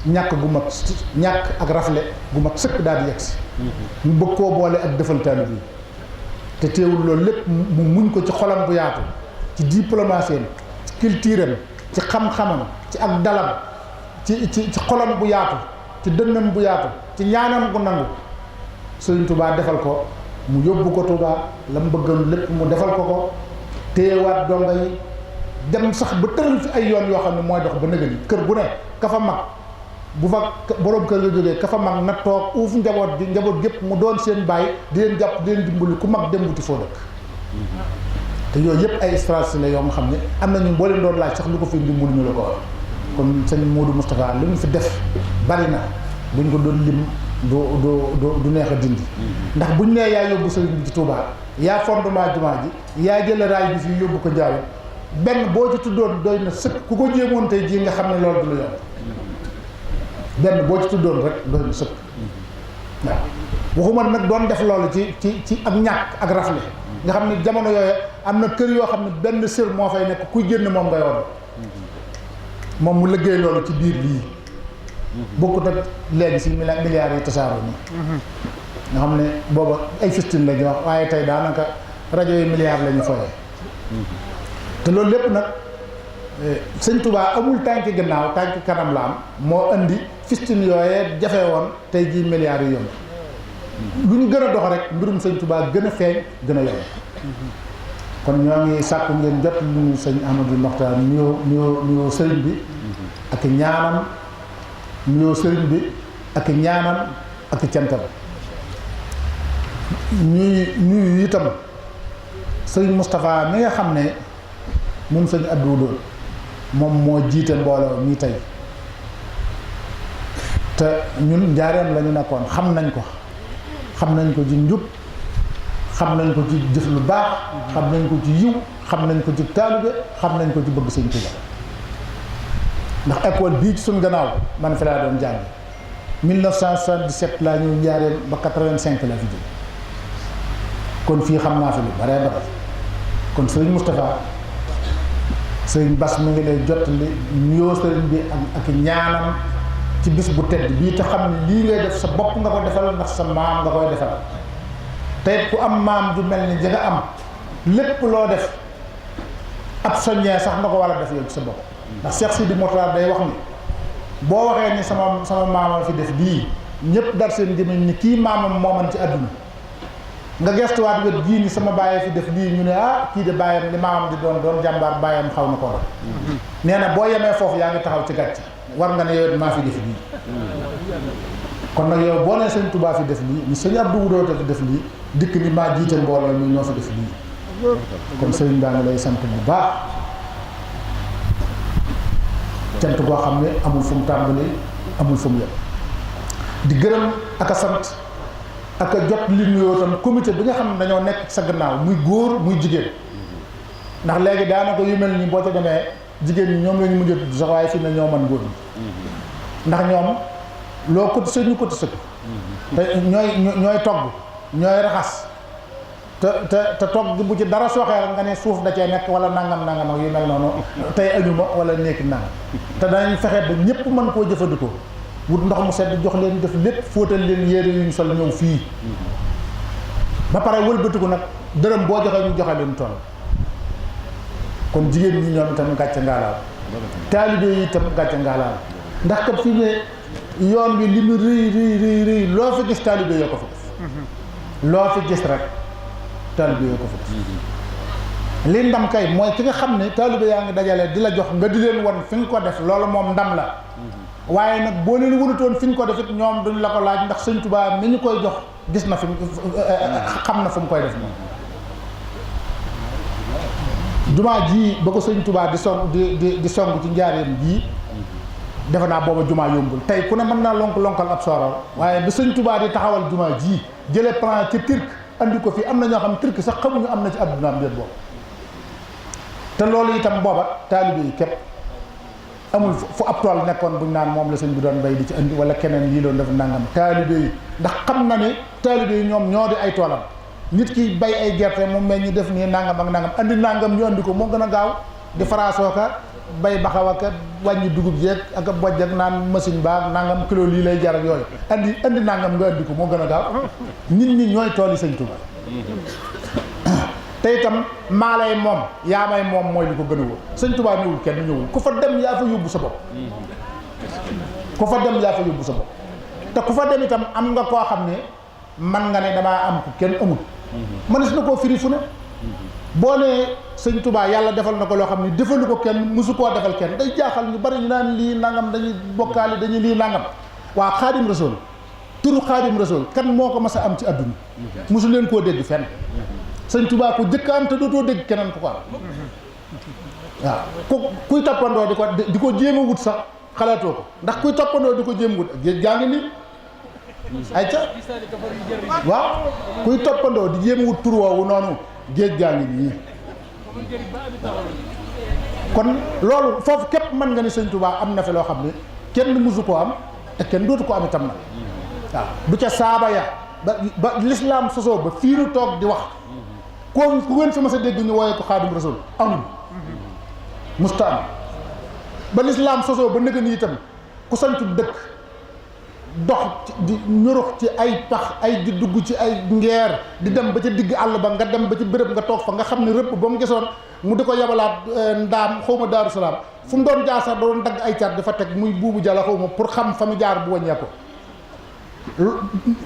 ñàkk gu mat ñàkk ak rafle gu mat sëkk daal di yegsi ñu bëgg koo boole ak defaltaani bi te teewul loolu lépp mu muñ ko ci xolam bu yaatu ci diplomatie am ci culture am ci xam-xamam ci ak dalam ci xolam bu yaatu ci dënnam bu yaatu ci ñaanam gu nangu Sëriñ Touba defal ko mu yóbbu ko Touba la mu bëggoon lépp mu defal ko téyewaat donga yi dem sax ba tëral fi ay yoon yoo xam ne mooy dox ba nëgëni kër bu ne ka fa mag bu fa borom kër ga jógee ka fa mag na toog uuf njaboot bi njaboot gépp mu doon seen bàyyi di leen jàpp di leen dimbali ku mag dem wuti foo dëkk te yooyu yëpp ay stratégie la yoo nga xam ne am na ñu boo leen doon laaj sax lu ko fi dimbali ñu la ko wax kon sëñ Modou Moustapha li mu fi def bari na buñ ko doon lim du neex a dindi ndax buñ nee yaa yóbbu sëriñ bi ci Touba yaa fondement jumaa ji yaa jël raay bi fii yóbbu ko Njaaréem benn boo ci tuddoon doy na sëkk ku ko jéemoon tey jii nga xam ne loolu du la yomb benn boo ci tuddoon rek doy na sëkk waaw waxuma nag doon def loolu ci ak ñàkk ak rafle nga xam ne jamono yooyu am na kër yoo xam ne benn sër moo fay nekk kuy génn moom ngay war moom mu liggéey loolu ci biir lii bokkut ak léegi si milliards yi tasaaroo nii nga xam ne booba ay fistine la ñu wax waaye tey daanaka rajo yi milliards la ñu foyee te loolu lépp nag sëñ Touba amul tànki gannaaw tànki kanam la am moo indi fistine yooyee jafe woon tey jii milliards yi yomb lu ñu gën a dox rek mbirum sëñ Touba gën a feeñ gën a yomb kon ñoo ngi sàkku ngeen jot lu sëñ Ahmadou Mokhtar nuyoo sëriñ bi ak ñaanam nuyoo sëriñ bi ak ñaanam ak cantam ñuy nuyu itam sëriñ Moustapha mi nga xam ne moom sëñ Abdou Lo moom moo jiite mbooloo mi tey te ñun njaareem la ñu nekkoon xam nañ ko ci njub xam nañ ko ci jëf lu baax xam nañ ko ci yiw xam nañ ko ci taalibe xam nañ ko ci bëgg sëñ Tuuba ndax école bii ci suñ gannaaw man fi laa doon jàng 1977 laa ñëw njaareem ba 85 la fi jóg kon fii xam naa fi lu bare bare kon sëriñ Moustapha sëriñ Bass mi ngi lay jottali nuyoo sëriñ bi ak ñaanam ci bis bu tedd bii te xam ne lii ngay def sa bopp nga ko defal ndax sa maam nga koy defal tey ku am maam ju mel ni nga am lépp loo def ab soññee sax nga ko war a def yow ci sa bopp ndax Cheikh Sidi Mokhtar day wax ni boo waxee ni sama maamam fi def lii ñëpp dar seen gémmiñ ni kii maamam mooman ci àdduna nga gestuwaat wet gii ni sama bàyyee fi def lii ñu ne kii de bàyyam li maamam di doon jàmbaar bàyyam xaw na ko war nee na boo yemee foofu yaa ngi taxaw ci gàcce war nga ne yow maa fi def lii kon nag yow boo nee sëñ Touba fi def lii ni sëñ Abdou Wudoota fi def lii dikk ni maa jiite mbooloo mi ñoo fi def lii kon sëriñ baa ngi lay sant bu baax cant goo xam ne amul fu mu tàmbali amul fu mu yem. di gërëm ak a sant ak a jot li nuyoo tam comité bi nga xam ne dañoo nekk sa gannaaw muy góor muy jigéen ndax léegi daanaka yu mel nii boo ca demee jigéen ñi ñoom la ñu mujjee tudd sax waaye fi ne ñoo mën góor ñi ndax ñoom loo cotisé ñu cotisé ko te ñooy togg ñooy raxas te togg bu ci dara sooxee rek nga ne suuf da cee nekk wala nangam ak yu mel noonu tey añuma wala nekki nangam te danañ fexe ba ñëpp mën koo jëfandikoo wut ndox mu sedd jox leen def lépp fóotal leen yére yu ñu sol ñëw fii ba pare wëlbatiku nag dërëm boo joxee ñu joxe leen toll kon jigéen ñi ñoom itam gàcce ngaalaal taalibe yi itam gàcce ngaalaal ndax kat fi ne yoon wi li mu rëy loo fi gis taalibe yoo ko fa def loo fi gis rek taalibe yoo ko fa def li ndam kay mooy ki nga xam ne taalibe yaa ngi dajale di la jox nga di leen won fi nga ko def loolu moom ndam la waaye nag boo leen wënutoon fi ñu ko def it ñoom duñ la ko laaj ndax sëñ Tuubaa mi ñu koy jox gis na fi xam na fu mu koy def moom jumaa ji ba ko sëñ Tuubaa di song ci njaareem jii defe naa booba jumaa yombul tey ku ne mën naa lonkal ab sooroor waaye bi sëñ Tuubaa di taxawal jumaa ji jële plan ci Turc andi ko fii am na ñoo xam Turc sax xamuñu am na ci àdduna am déet boobu te loolu itam booba taalibe yi képp amul fu ab tool nekkoon buñ naan moom la sëñ bi doon bay di ci andi wala keneen lii doon def nangam taalibe yi ndax xam na ne taalibe yi ñoom ñoo di ay toolam nit ki bay ay gerte mu mel ñu def nii nangam ak nangam andi nangam ñu andi ko moo gën a gaaw di faraasoo ka bay baxaw ak wàññi dugub jeeg ak bojj ak naan machine baag nangam kilo lii lay jar ak yooyu andi nangam nga andi ko moo gën a gaaw nit ñi ñooy tool yi sëñ Tuubaa te itam maa lay moom yaa may moom mooy li ko gën a wóor sëñ Tuubaa ñëwul kenn ñëwul ku fa dem yaa fa yóbbu sa bopp ku fa dem yaa fa yóbbu sa bopp te ku fa dem itam am nga koo xam ne man nga ne damaa am ku kenn amul mënees na koo firi fu ne boo nee sëñ Tuubaa yàlla defal na ko loo xam ne defalu ko kenn musu koo defal kenn day jaaxal ñu bari ñu naan lii nangam dañuy bokkaale dañuy lii nangam waa Xaadim Rasuul turu Xaadim Rasuul kan moo ko mas a am ci àdduna musu leen koo dégg fenn sëñ Tuubaa ko jëkk am te dootoo dégg keneen ku ko am waaw ku kuy toppandoo di ko jéem a wut sax xalaatoo ko ndax kuy toppandoo di ko jéem a wut géej gaa ngi nii ay ca waaw kuy toppandoo di jéem a wut tur woowu noonu géej gaa ngi nii kon loolu foofu képp mën nga ni sëñ Tuubaa am na fi loo xam ne kenn musu koo am te kenn dootu ko am itam nag waaw du ca saaba ya ba lislaam sosoo ba fii nu toog di wax ku ngeen fi mas a dégg ñu wooyee ko Xaadim Rasuul amul musta am ba lislaam sosoo ba nëgën itam ku santu dëkk dox di ñurux ci ay pax ay di dugg ci ay ngeer di dem ba ca digg àll ba nga dem ba ci béréb nga toog fa nga xam ne rëpp ba mu gisoon mu di ko yabalaat ndaam xaw ma Daaru Salaam fu mu doon jaar sax doon dagg ay car dafa teg muy buubu jala xaw ma pour xam fa mu jaar bu wàññee ko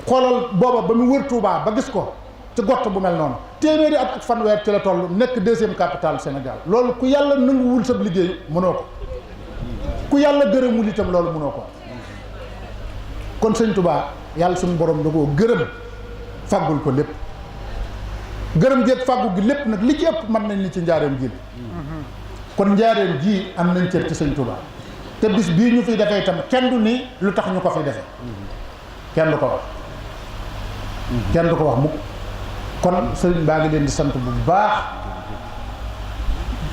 xoolal booba ba mu wër Touba ba gis ko ci gott bu mel noonu téeméeri at ak fanweer ci la toll nekk deuxième capitale Sénégal loolu ku yàlla nanguwul sab liggéey mënoo ko ku yàlla gërëmul itam loolu mënoo ko kon sëñ Touba yàlla suñu borom da koo gërëm fàggul ko lépp gërëm géeg fàggu gi lépp nag li ci ëpp mën nañ ni ci njaareem ji kon njaareem ji am nañ cër ci sëñ Touba te bis bii ñu fiy defee itam kenn du ni lu tax ñu ko fiy defee kenn du ko wax kenn du ko wax mukk kon sëriñ baa ngi leen di sant bu baax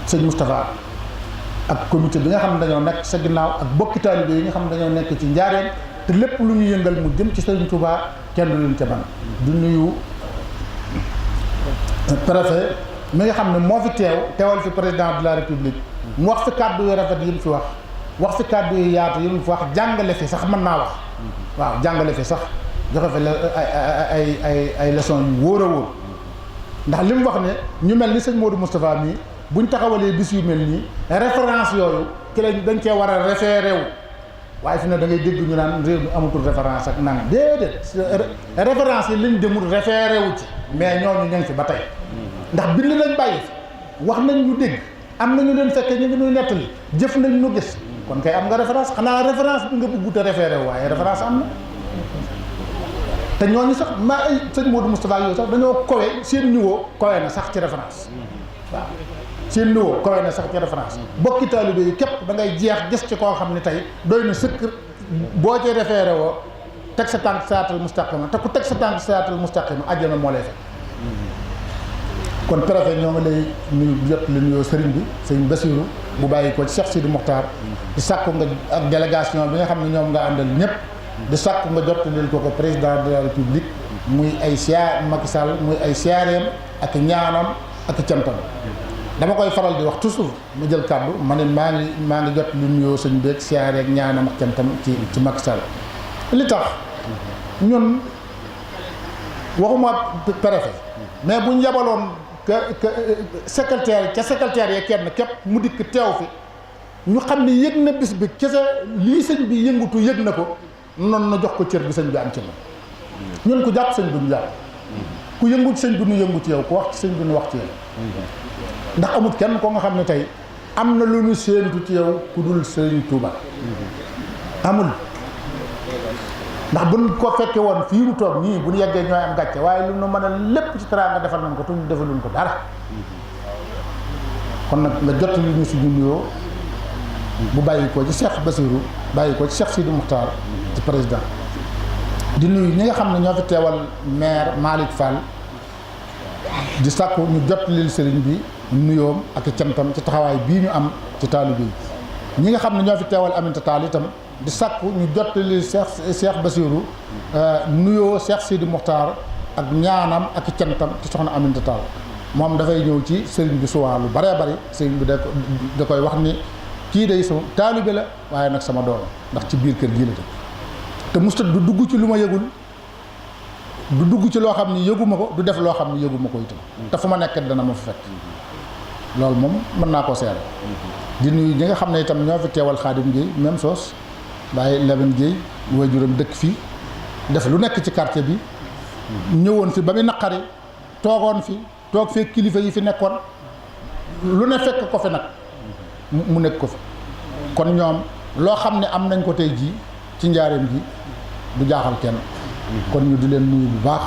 sëñ Moustapha ak comité bi nga xam ne dañoo nekk sa ginnaaw ak bokki taalibe yi nga xam ne dañoo nekk ci njaareem te lépp lu ñu yëngal mu jëm ci sëriñ Touba kenn du leen ca man du nuyu préfet mi nga xam ne moo fi teewal fi président de la république mu wax fi kàddu yu rafet yi mu fi wax fi kàddu yu yaatu yi mu fi wax jàngale fi sax mën naa wax waaw jàngale fi sax joxe fi ay leçon yu wóor a wóor ndax li mu wax ne ñu mel ni sëñ Modou Moustapha mii buñ taxawalee bis yu mel nii référence yooyu ki lañ dañ cee war a référé wu waaye fi ne da ngay dégg ñu naan réew mi amatul référence ak nangam déedéet référence yi liñ demul référé wu ci mais ñooñu ñu ngi fi ba tey ndax bind nañ bàyyi wax nañ ñu dégg am nañu leen fekkee ñu ngi ñuy nettali jëf nañ ñu gis kon kay am nga référence xanaa référence bi nga bëggut a référé wu waaye référence am na te ñooñu sax maa ay sëñ Modou Moustapha yooyu sax dañoo kowe seen niveau kowe na sax ci référence waaw seen niveau kowe na sax ci référence bokki taalibe yi képp da ngay jeex gis ci koo xam ne tey doy na sëkk boo ci référé woo teg sa tànk siraatal mustaqima te ku teg sa tànk siraatal mustaqima àjjana moo lay fekk. kon préfet ñoo ngi lay nuyu jot li nuyoo sëriñ bi sëriñ Bassirou bu bàyyi ko ci Cheikh Sidi Mokhtar di sàkku nga ak délégation bi nga xam ne ñoom nga àndal ñëpp di sàkku nga jot leen ko président de la république muy ay siyaar Macky Sall muy ay siyaareem ak ñaanam ak cantam. dama koy faral di wax toujours mu jël kàddu ma ne maa ngi jot li nuyoo sëñ beeg siyaareeg ñaanam ak cantam ci Macky Sall li tax ñun waxuma préfet mais bu ñu yabaloon secrétaire ca secrétaire ya kenn képp mu dikk teew fi ñu xam ne yëg na bis bi kese lii sëñ bi yëngutu yëg na ko noonu na jox ko cër bi sëñ bi am ci moom ñun ku jàpp sëñ bi ñu jàpp ku yëngu ci sëñ bi ñu yëngu ci yow ku wax ci sëñ bi ñu wax ci yow ndax amut kenn ko nga xam ne tey am na lu ñu séentu ci yow ku dul sëñ Touba amul ndax buñ ko fekke woon fii mu toog nii bu ñu yeggee ñooy am gàcce waaye lu nu mën a lépp ci teraanga defal nañ ko te ñu defaluñ ko dara kon nag nga jot li ñu suñu nuyoo bu bàyyi ko ci Cheikh Bassirou bàyyi ko ci Cheikh Sidi Mokhtar ci président di nuyu ñi nga xam ne ñoo fi teewal maire Malick Fall di sàkku ñu jot lil sëriñ bi nuyoom ak cantam ci taxawaay bii ñu am ci taalibe yi ñi nga xam ne ñoo fi teewal Aminata Tall itam di sàkku ñu jot lil Cheikh Bassirou nuyoo Cheikh Sidi Mokhtar ak ñaanam ak cantam ci soxna Aminata Tall moom dafay ñëw ci sëriñ bi suwaa lu baree bari sëriñ bi da koy wax ni kii day sama taalibe la waaye nag sama doom ndax ci biir kër gii la te musta du dugg ci lu ma yëgul du dugg ci loo xam ni yëguma ko du def loo xam ni yëguma ko itam te fu ma nekk dana ma fa fekk loolu moom mën naa koo seere di nuyu ñi nga xam ne itam ñoo fi teewal Xaadim Gueye même chose Baye Lamine Gueye waajuram dëkk fii def lu nekk ci quartier bi ñëwoon fi ba muy naqari toogoon fi toog fee kilifa yi fi nekkoon lu ne fekk ko fi nag mu nekk ko fi kon ñoom loo xam ne am nañ ko tey jii ci njaareem gi du jaaxal kenn kon ñu di leen nuyu bu baax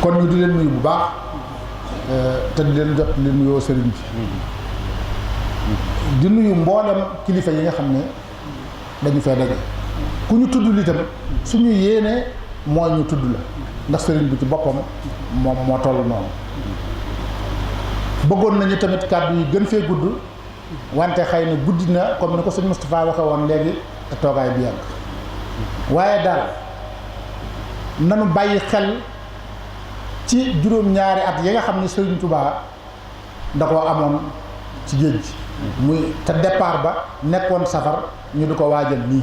kon ñu di leen nuyu bu baax te di leen jot li nuyoo sëriñ bi di nuyu mboolem kilifa yi nga xam ne dañu fee daje ku ñu tudd li tam suñu yéenee mooy ñu tudd la ndax sëriñ bi ci boppam moom moo toll noonu bëggoon nañu tamit kàddu yi gën fee gudd wante xëy na guddi na comme ni ko sëñ Moustapha waxe woon léegi te toogaay bi yàgg waaye daal nanu bàyyi xel ci juróom-ñaari at yi nga xam ne Sëriñ Touba da koo amoon ci géej gi muy te départ ba nekkoon safar ñu di ko waajal nii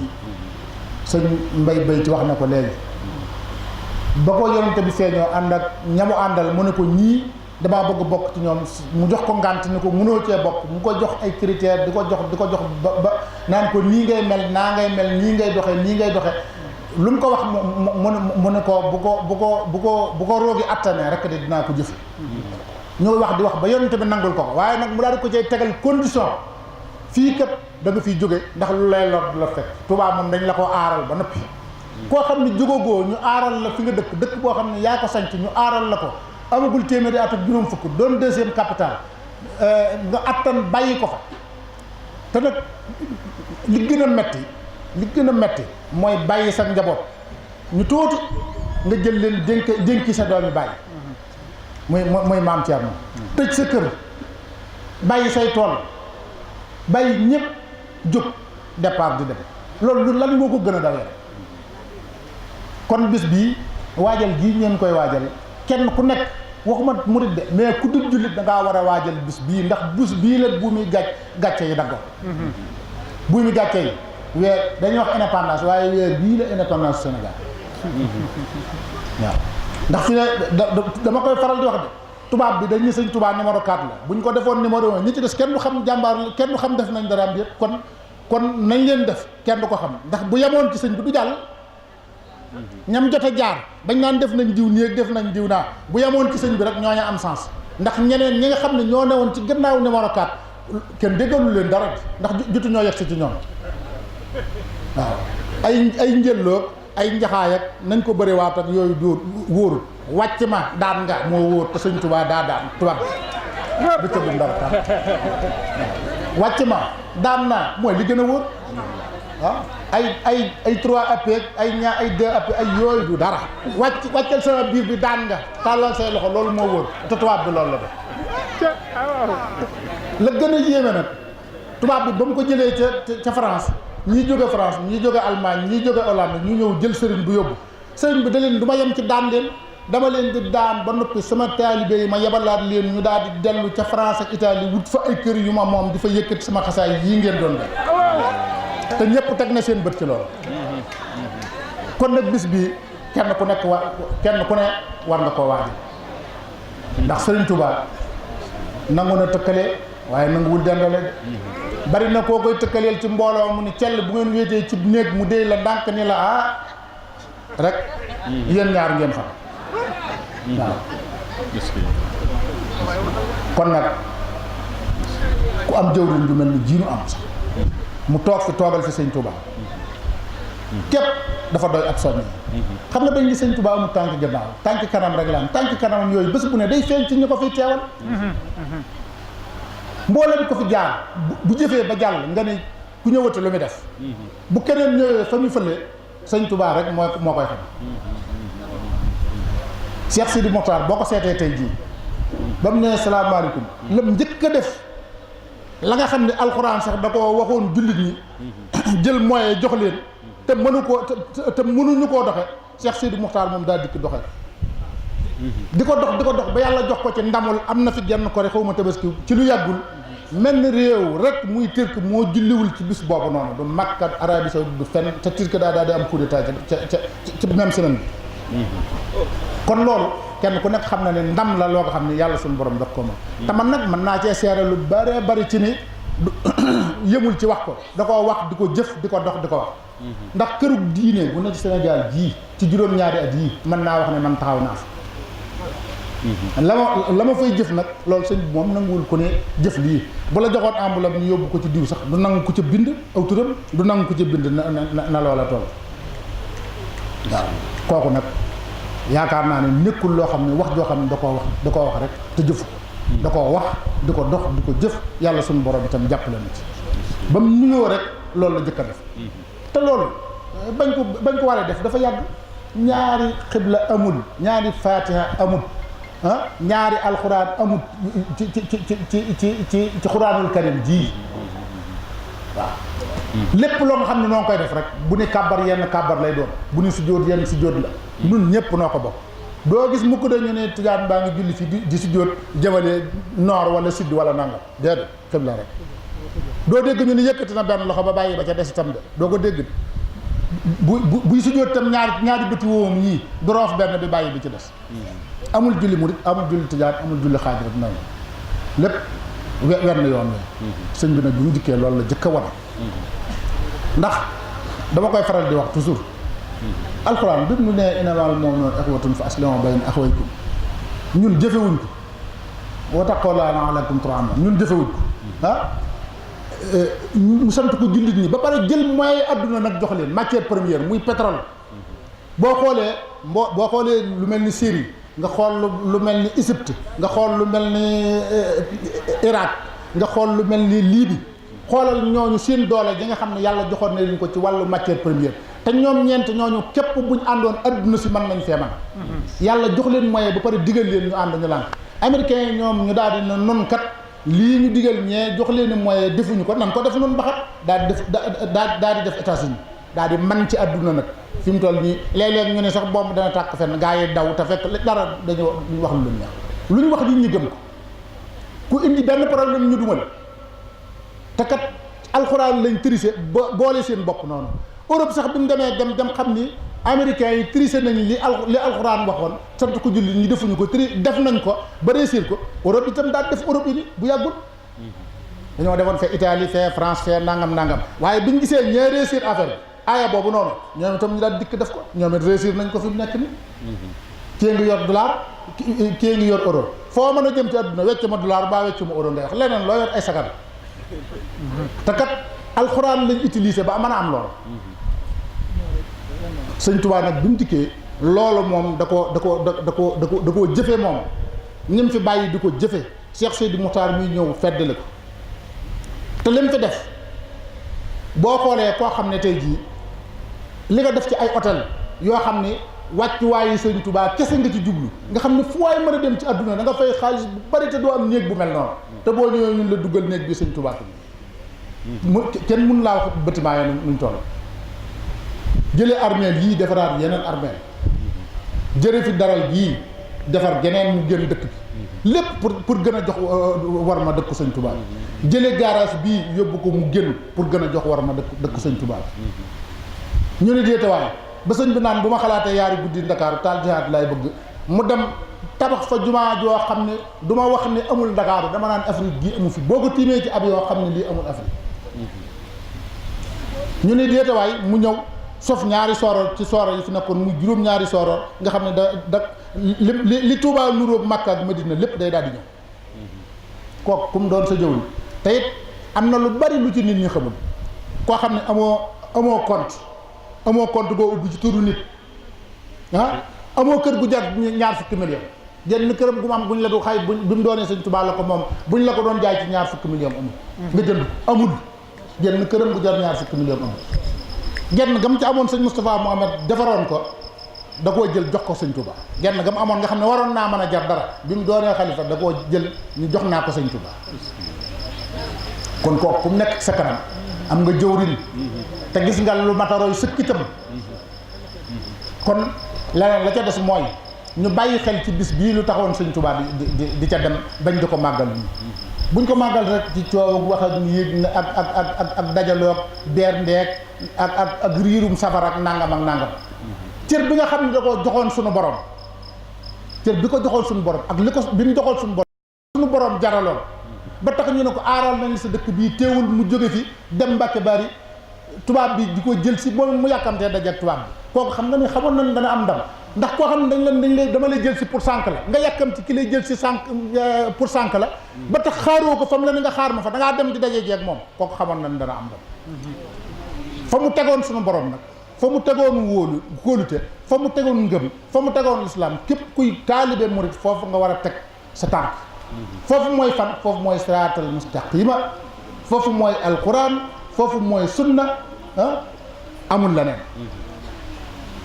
sëñ Mbay Bay ci wax na ko léegi ba ko yonente bi feeñoo ànd ak ñamu àndal mu ne ko ñii damaa bëgg bokk ci ñoom mu jox ko ngànt ni ko mënoo cee bokk mu ko jox ay critères di ko jox ba naan ko nii ngay mel naa ngay mel nii ngay doxe nii ngay doxe lu mu ko wax mu ne ko bu ko roogi attanee rek de dinaa ko jëfe ñoo wax di wax ba yonente bi nangul ko waaye nag mu daal di ko cay tegal condition fii kat da nga fiy jóge ndax lu lay lor du la fekk Tuubaa moom dañ la ko aaral ba noppi koo xam ne jógagoo ñu aaral la fi nga dëkk boo xam ne yaa ko sanc ñu aaral la ko amagul téeméeri at ak juróom fukk doon deuxième capitale nga attan bàyyi ko fa te nag li gën a metti mooy bàyyi sa njaboot ñu tuuti nga jël leen dénki sa doomi bàyyi mooy maam Thierno tëj sa kër bàyyi say tool bàyyi ñëpp jóg départ di dem loolu lan moo ko gën a dawee kon bis bii waajal gii ngeen koy waajal kenn ku nekk waxuma murid de mais ku dul jullit da ngaa war a waajal bis bii ndax bis bii la bu muy gàcce yi daggo bu muy gàcce yi weer dañuy wax indépendance waaye weer bii la indépendance Sénégal waaw ndax fi ne dama koy faral di wax de tubaab bi dañuy sëñ tubaab numéro 4 la bu ñu ko defoon numéro 1 ñi ci des kenn du xam jàmbaar kenn du xam def nañ dara am yëpp kon nañ leen def kenn du ko xam ndax bu yemoon ci sëñ bi du jàll ñam jot a jaar bañ naan def nañ diw nii ak def nañ diw naa bu yemoon ci sëñ bi rek ñooñu am sens ndax ñeneen ñi nga xam ne ñoo newoon ci gannaaw numéro 4 kenn déggalu leen dara ndax jotu ñoo yegg si ci ñoom waaw ay njëlloog ay njaxaay ak nañ ko bëri waat ak yooyu dóor wóorul wàcc ma daan nga moo wóor te sëñ Tuubaa daa daan tubaab bi ca bu ndar wàcc ma daan naa mooy li gën a wóor ay 3 appels ay 2 appels ay yooyu du dara wàccal sama biir bi daan nga tàllal say loxo loolu moo wóor te tubaab bi loolu la def la gën a yéeme nag tubaab bi ba mu ko jëlee ca France ñii jóge France ñii jóge Allemagne ñii jóge Hollande ñu ñëw jël sëriñ bu yóbbu sëriñ bi da leen du ma yem ci daan leen dama leen di daan ba noppi sama taalibe yi ma yebalaat leen ñu daal di dellu ca France ak Italie wut fa ay kër yu ma moom di fa yëkkati sama xasaay yii ngeen doon def te ñëpp teg na seen bët ci loolu kon nag bis bii kenn ku ne war nga koo waajal ndax Sëriñ Tuubaa nangu na tëkkale waaye nanguwul dendale bari na koo koy tëkkaleel ci mbooloo mu ni cell bu ngeen wéetee ci néeg mu déy la ndànk ni la rek yéen ñaar ngeen xam waaw kon nag ku am jëwriñ ju mel ni jiinu am sax mu toog fi toogal fi sëñ Touba képp dafa doy ab soññi xam nga dañ ni sëñ Touba amul tànk gannaaw tànk kanam rek la am tànk kanamam yooyu bés bu ne day feeñ ci ñu ko fiy teewal mboolem ko fi jaar bu jëfee ba jàll nga ne ku ñëwati lu muy def bu keneen ñëwee fa mu fële sëñ Touba rek moo koy xam Cheikh Sidi Mokhtar boo ko seetee tey jii ba mu ne salaamaaleykum lam njëkk a def la nga xam ne alxuraan sax da ko waxoon jullit ñi jël moyen jox leen te mënuñu koo doxe Cheikh Sidi Mokhtar moom daa dikk doxe di ko dox ba yàlla jox ko ci ndamul am na fi genn ko rek xaw ma tabaski ci lu yàggul mel ni réew rek muy Turc moo julliwul ci bis boobu noonu du Makka Arabie Saoudite du fenn te Turc daa di am coup d'état ci même semaine bi kon loolu kenn ku nekk xam na ne ndam la loo ko xam ne yàlla suñu borom daf ko moom te man nag mën naa cee seere lu bare bari ci ni yëmul ci wax ko da koo wax di ko jëf di ko dox di ko wax ndax kërug diine bu ne ci Sénégal jii ci juróom-ñaari at yii mën naa wax ne man taxaw naa fa la ma fay jëf nag loolu sëñ bi moom nanguwul ko ne jëf lii bu la joxoon enveloppe ñu yóbbu ko ci diw sax du nangu ko ca bind aw turam du nangu ko ca bind na loola toll waaw kooku nag yaakaar naa ne nekkul loo xam ne wax joo xam ne da koo wax rek te jëfu da koo wax di ko dox di ko jëf yàlla suñu borom itam jàppale na ci ba mu nuyoo rek loolu la jëkk a def te loolu bañ ko waree def dafa yàgg ñaari xibla amul ñaari fatiha amul ñaari alxuraan amul ci xuraanul karim ji waaw lépp loo nga xam ne noo ngi koy def rek bu ni kàbbar yenn kàbbar lay doon bu ni sujjóot yenn sujjóot la ñun ñëpp noo ko bokk doo gis mukk dañu ne tijaan baa ngi julli fi di sujjóot jëmale nord wala sud wala nangam déedéet xibla rek doo dégg ñu ne yëkkati na benn loxo ba bàyyi ba ca des itam de doo ko dégg buy sujjóot itam ñaari bëti woom yii du roof benn bi bàyyi bi ci des amul julli murit amul julli tijaan amul julli xaadir noonu lépp wenn yoon we sëñ bi nag bi mu dikkee loolu la jëkk a wane ndax dama koy faral di wax toujours alxuraan bi mu ne innamal mu'minuuna ixwatun fa aslimu bayna axawaykum ñun jëfewuñ ko wattaqullaaha la'allakum turhamuun ñun jëfewuñ ko mu sant ko jullit ñi ba pare jël moyen adduna nag jox leen matière première muy pétrole boo xoolee lu mel ni Syrie nga xool lu mel ni Égypte nga xool lu mel ni Irak nga xool lu mel ni Libye xoolal ñooñu seen doole ji nga xam ne yàlla joxoon na leen ko ci wàllu matière première te ñoom ñeent ñooñu képp buñ àndoon adduna si mën nañ fee man yàlla jox leen moyen ba pare digal leen ñu ànd ñu lànk américains yi ñoom ñu daal di ne non kat lii ñu digal ñee jox leen moyen defuñu ko nan ko def noonu baxat daal di def États-Unis daal di man ci adduna nag fi mu toll nii léeg-léeg ñu ne sax bomb dana tàkk fenn gaa yi daw te fekk dara dañu wax lu ñu neex lu ñu wax nit ñi gëm ko ku indi benn problème ñu dumal te kat alxuraan lañ triché ba boole seen bopp noonu Europe sax bi mu demee dem xam ni américains yi triché nañ li alxuraan waxoon sant ko julli ñi defuñu ko def nañ ko ba réussir ko Europe itam daal def Europe yi ni bu yàggul dañoo defoon fee Italie fee France fee nangam waaye biñ gisee ñee réussir affaire aaya boobu noonu ñoom itam ñu daal dikk def ko ñoom it réussir nañ ko fi mu nekk ni kii ngi yor dollar kii ngi yor euro foo mën a jëm ci àdduna wecc ma dollar baa wecc ma euro ngay wax leneen loo yor ay sagar te kat alxuraan lañ utilisé ba mën a am loolu sëñ Tuubaa nag bi mu dikkee loolu moom da koo jëfe moom ñim fi bàyyi di ko jëfe Cheikh Seydi Moukhtar muy ñëw feddale ko te lim fi def boo xoolee koo xam ne tey jii li nga def ci ay hôtel yoo xam ne wàccuwaayu Sëñ Tuubaa kese nga ci jublu nga xam ne fu waay mën a dem ci àdduna da nga fay xaalis bu bari te doo am néeg bu mel noonu te boo ñëwee ñun la duggal néeg bi Sëñ Tuubaa kenn mun laa wax bâtiment yi nuñ toll jëlee armeel yii defaraat yeneen armeel jëre fi daral gii defar geneen mu gën dëkk bi lépp pour gën a jox war ma dëkku Sëñ Tuubaa jëlee garage bii yóbbu ko mu génn pour gën a jox war ma dëkku Sëñ Tuubaa ñu ne déetawaay ba sëñ bi naan bu ma xalaatee yaari guddi Ndakaaru taal jihaad laay bëgg mu dem tabax fa jumaa joo xam ne du ma wax ne amul Ndakaaru dama naan Afrique gii amu fi boo ko tiimee ci ab yoo xam ne lii amul Afrique ñu ne déetawaay mu ñëw sof ñaari sooroor ci sooroor yi fi nekkoon mu juróom-ñaari sooroor nga xam ne da li Tuubaa nuróog Makka ak Madina lépp day daal di ñëw kooku kum doon sa jëwul te it am na lu bari lu ci nit ñi xamul koo xam ne amoo compte boo ubbi ci turu nit amoo kër gu jar ñaar fukki million genn këram gu mu am buñ la du xay bi mu doonee Sëñ Tuubaa la ko moom buñ la ko doon jaay ci ñaar fukki million amul nga jënd amul genn këram gu jar ñaar fukki million amul genn gam ci amoon sëñ Moustapha Mohamed defaroon ko da koo jël jox ko Sëñ Tuubaa genn gam amoon nga xam ne waroon naa mën a jar dara bi mu doonee xalifa da koo jël ñu jox naa ko Sëñ Tuubaa kon kooku ku mu nekk sa kanam am nga jëwrin te gis nga lu mataroy sëkk itam kon leneen la ca des mooy ñu bàyyi xel ci bis bii lu taxoon Sëñ Tuubaa di ca dem bañ di ko màggal nii buñ ko màggal rek ci coow wax ak yéeg ak dajaloog beer ndeeg ak riirum safara ak nangam cër bi nga xam ne da ko joxoon suñu borom cër bi ko joxoon suñu borom ak li ko bi mu joxoon suñu borom jaraloon ba tax ñu ne ko aaral nañ sa dëkk bii teewul mu jóge fi dem Mbàkke Bari tubaab bi di ko jël si moom mu yàkkamtee dajeek tubaab bi kooku xam nga ni xamoon nañ dana am ndam ndax koo xam ne dañ lay dama lay jël si pour sànq la nga yàkkamti ki lay jël si sànq pour sànq la ba tax xaaroo ko fam la ni nga xaar ma fa da ngaa dem di dajee jeeg moom kooku xamoon nañ dana am ndam fa mu tegoon suñu borom nag fa mu tegoon kóolute fa mu tegoon ngëm fa mu tegoon lislaam képp kuy taalibe murit foofu nga war a teg sa tànk foofu mooy fan foofu mooy siraatal mustaqima foofu mooy alquran foofu mooy sunna amul leneen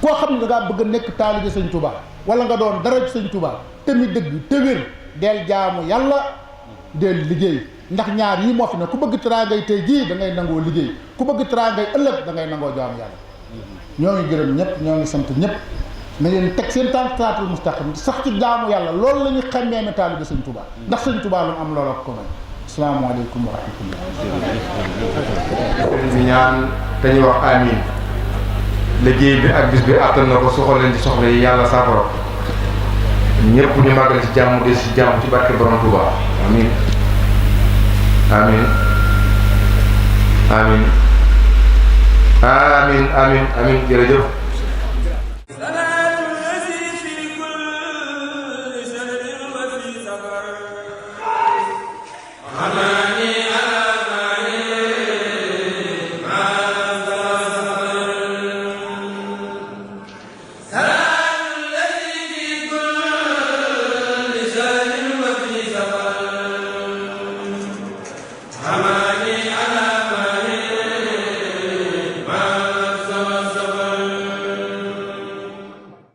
koo xam ne da ngaa bëgg a nekk taalibe Sëñ Tuubaa wala nga doon dara ci Sëñ Tuubaa te mi dëgg te wér deel jaamu yàlla deel liggéey ndax ñaar yi moo fi ne ku bëgg teraangay tey jii da ngay nangoo liggéey ku bëgg teraangay ëllëg da ngay nangoo jaamu yàlla ñoo ngi gërëm ñëpp ñoo ngi sant ñëpp na ngeen teg seen tànk siraatal mustaqim sax ci jaamu yàlla loolu la ñu xemmee ne taalibe Sëñ Tuubaa ndax Sëñ Tuubaa lu mu am loola ko may asalaamaaleykum wa rahmatullah sëriñ bi ñaan te ñu wax amin liggéey bi ak bis bi àttan na ko soxal leen ci soxla yi yàlla saafara ñëpp ñu màggal ci jàmm de ci jàmm ci barke borom Tuubaa amin amin amin amin amin amin jërëjëf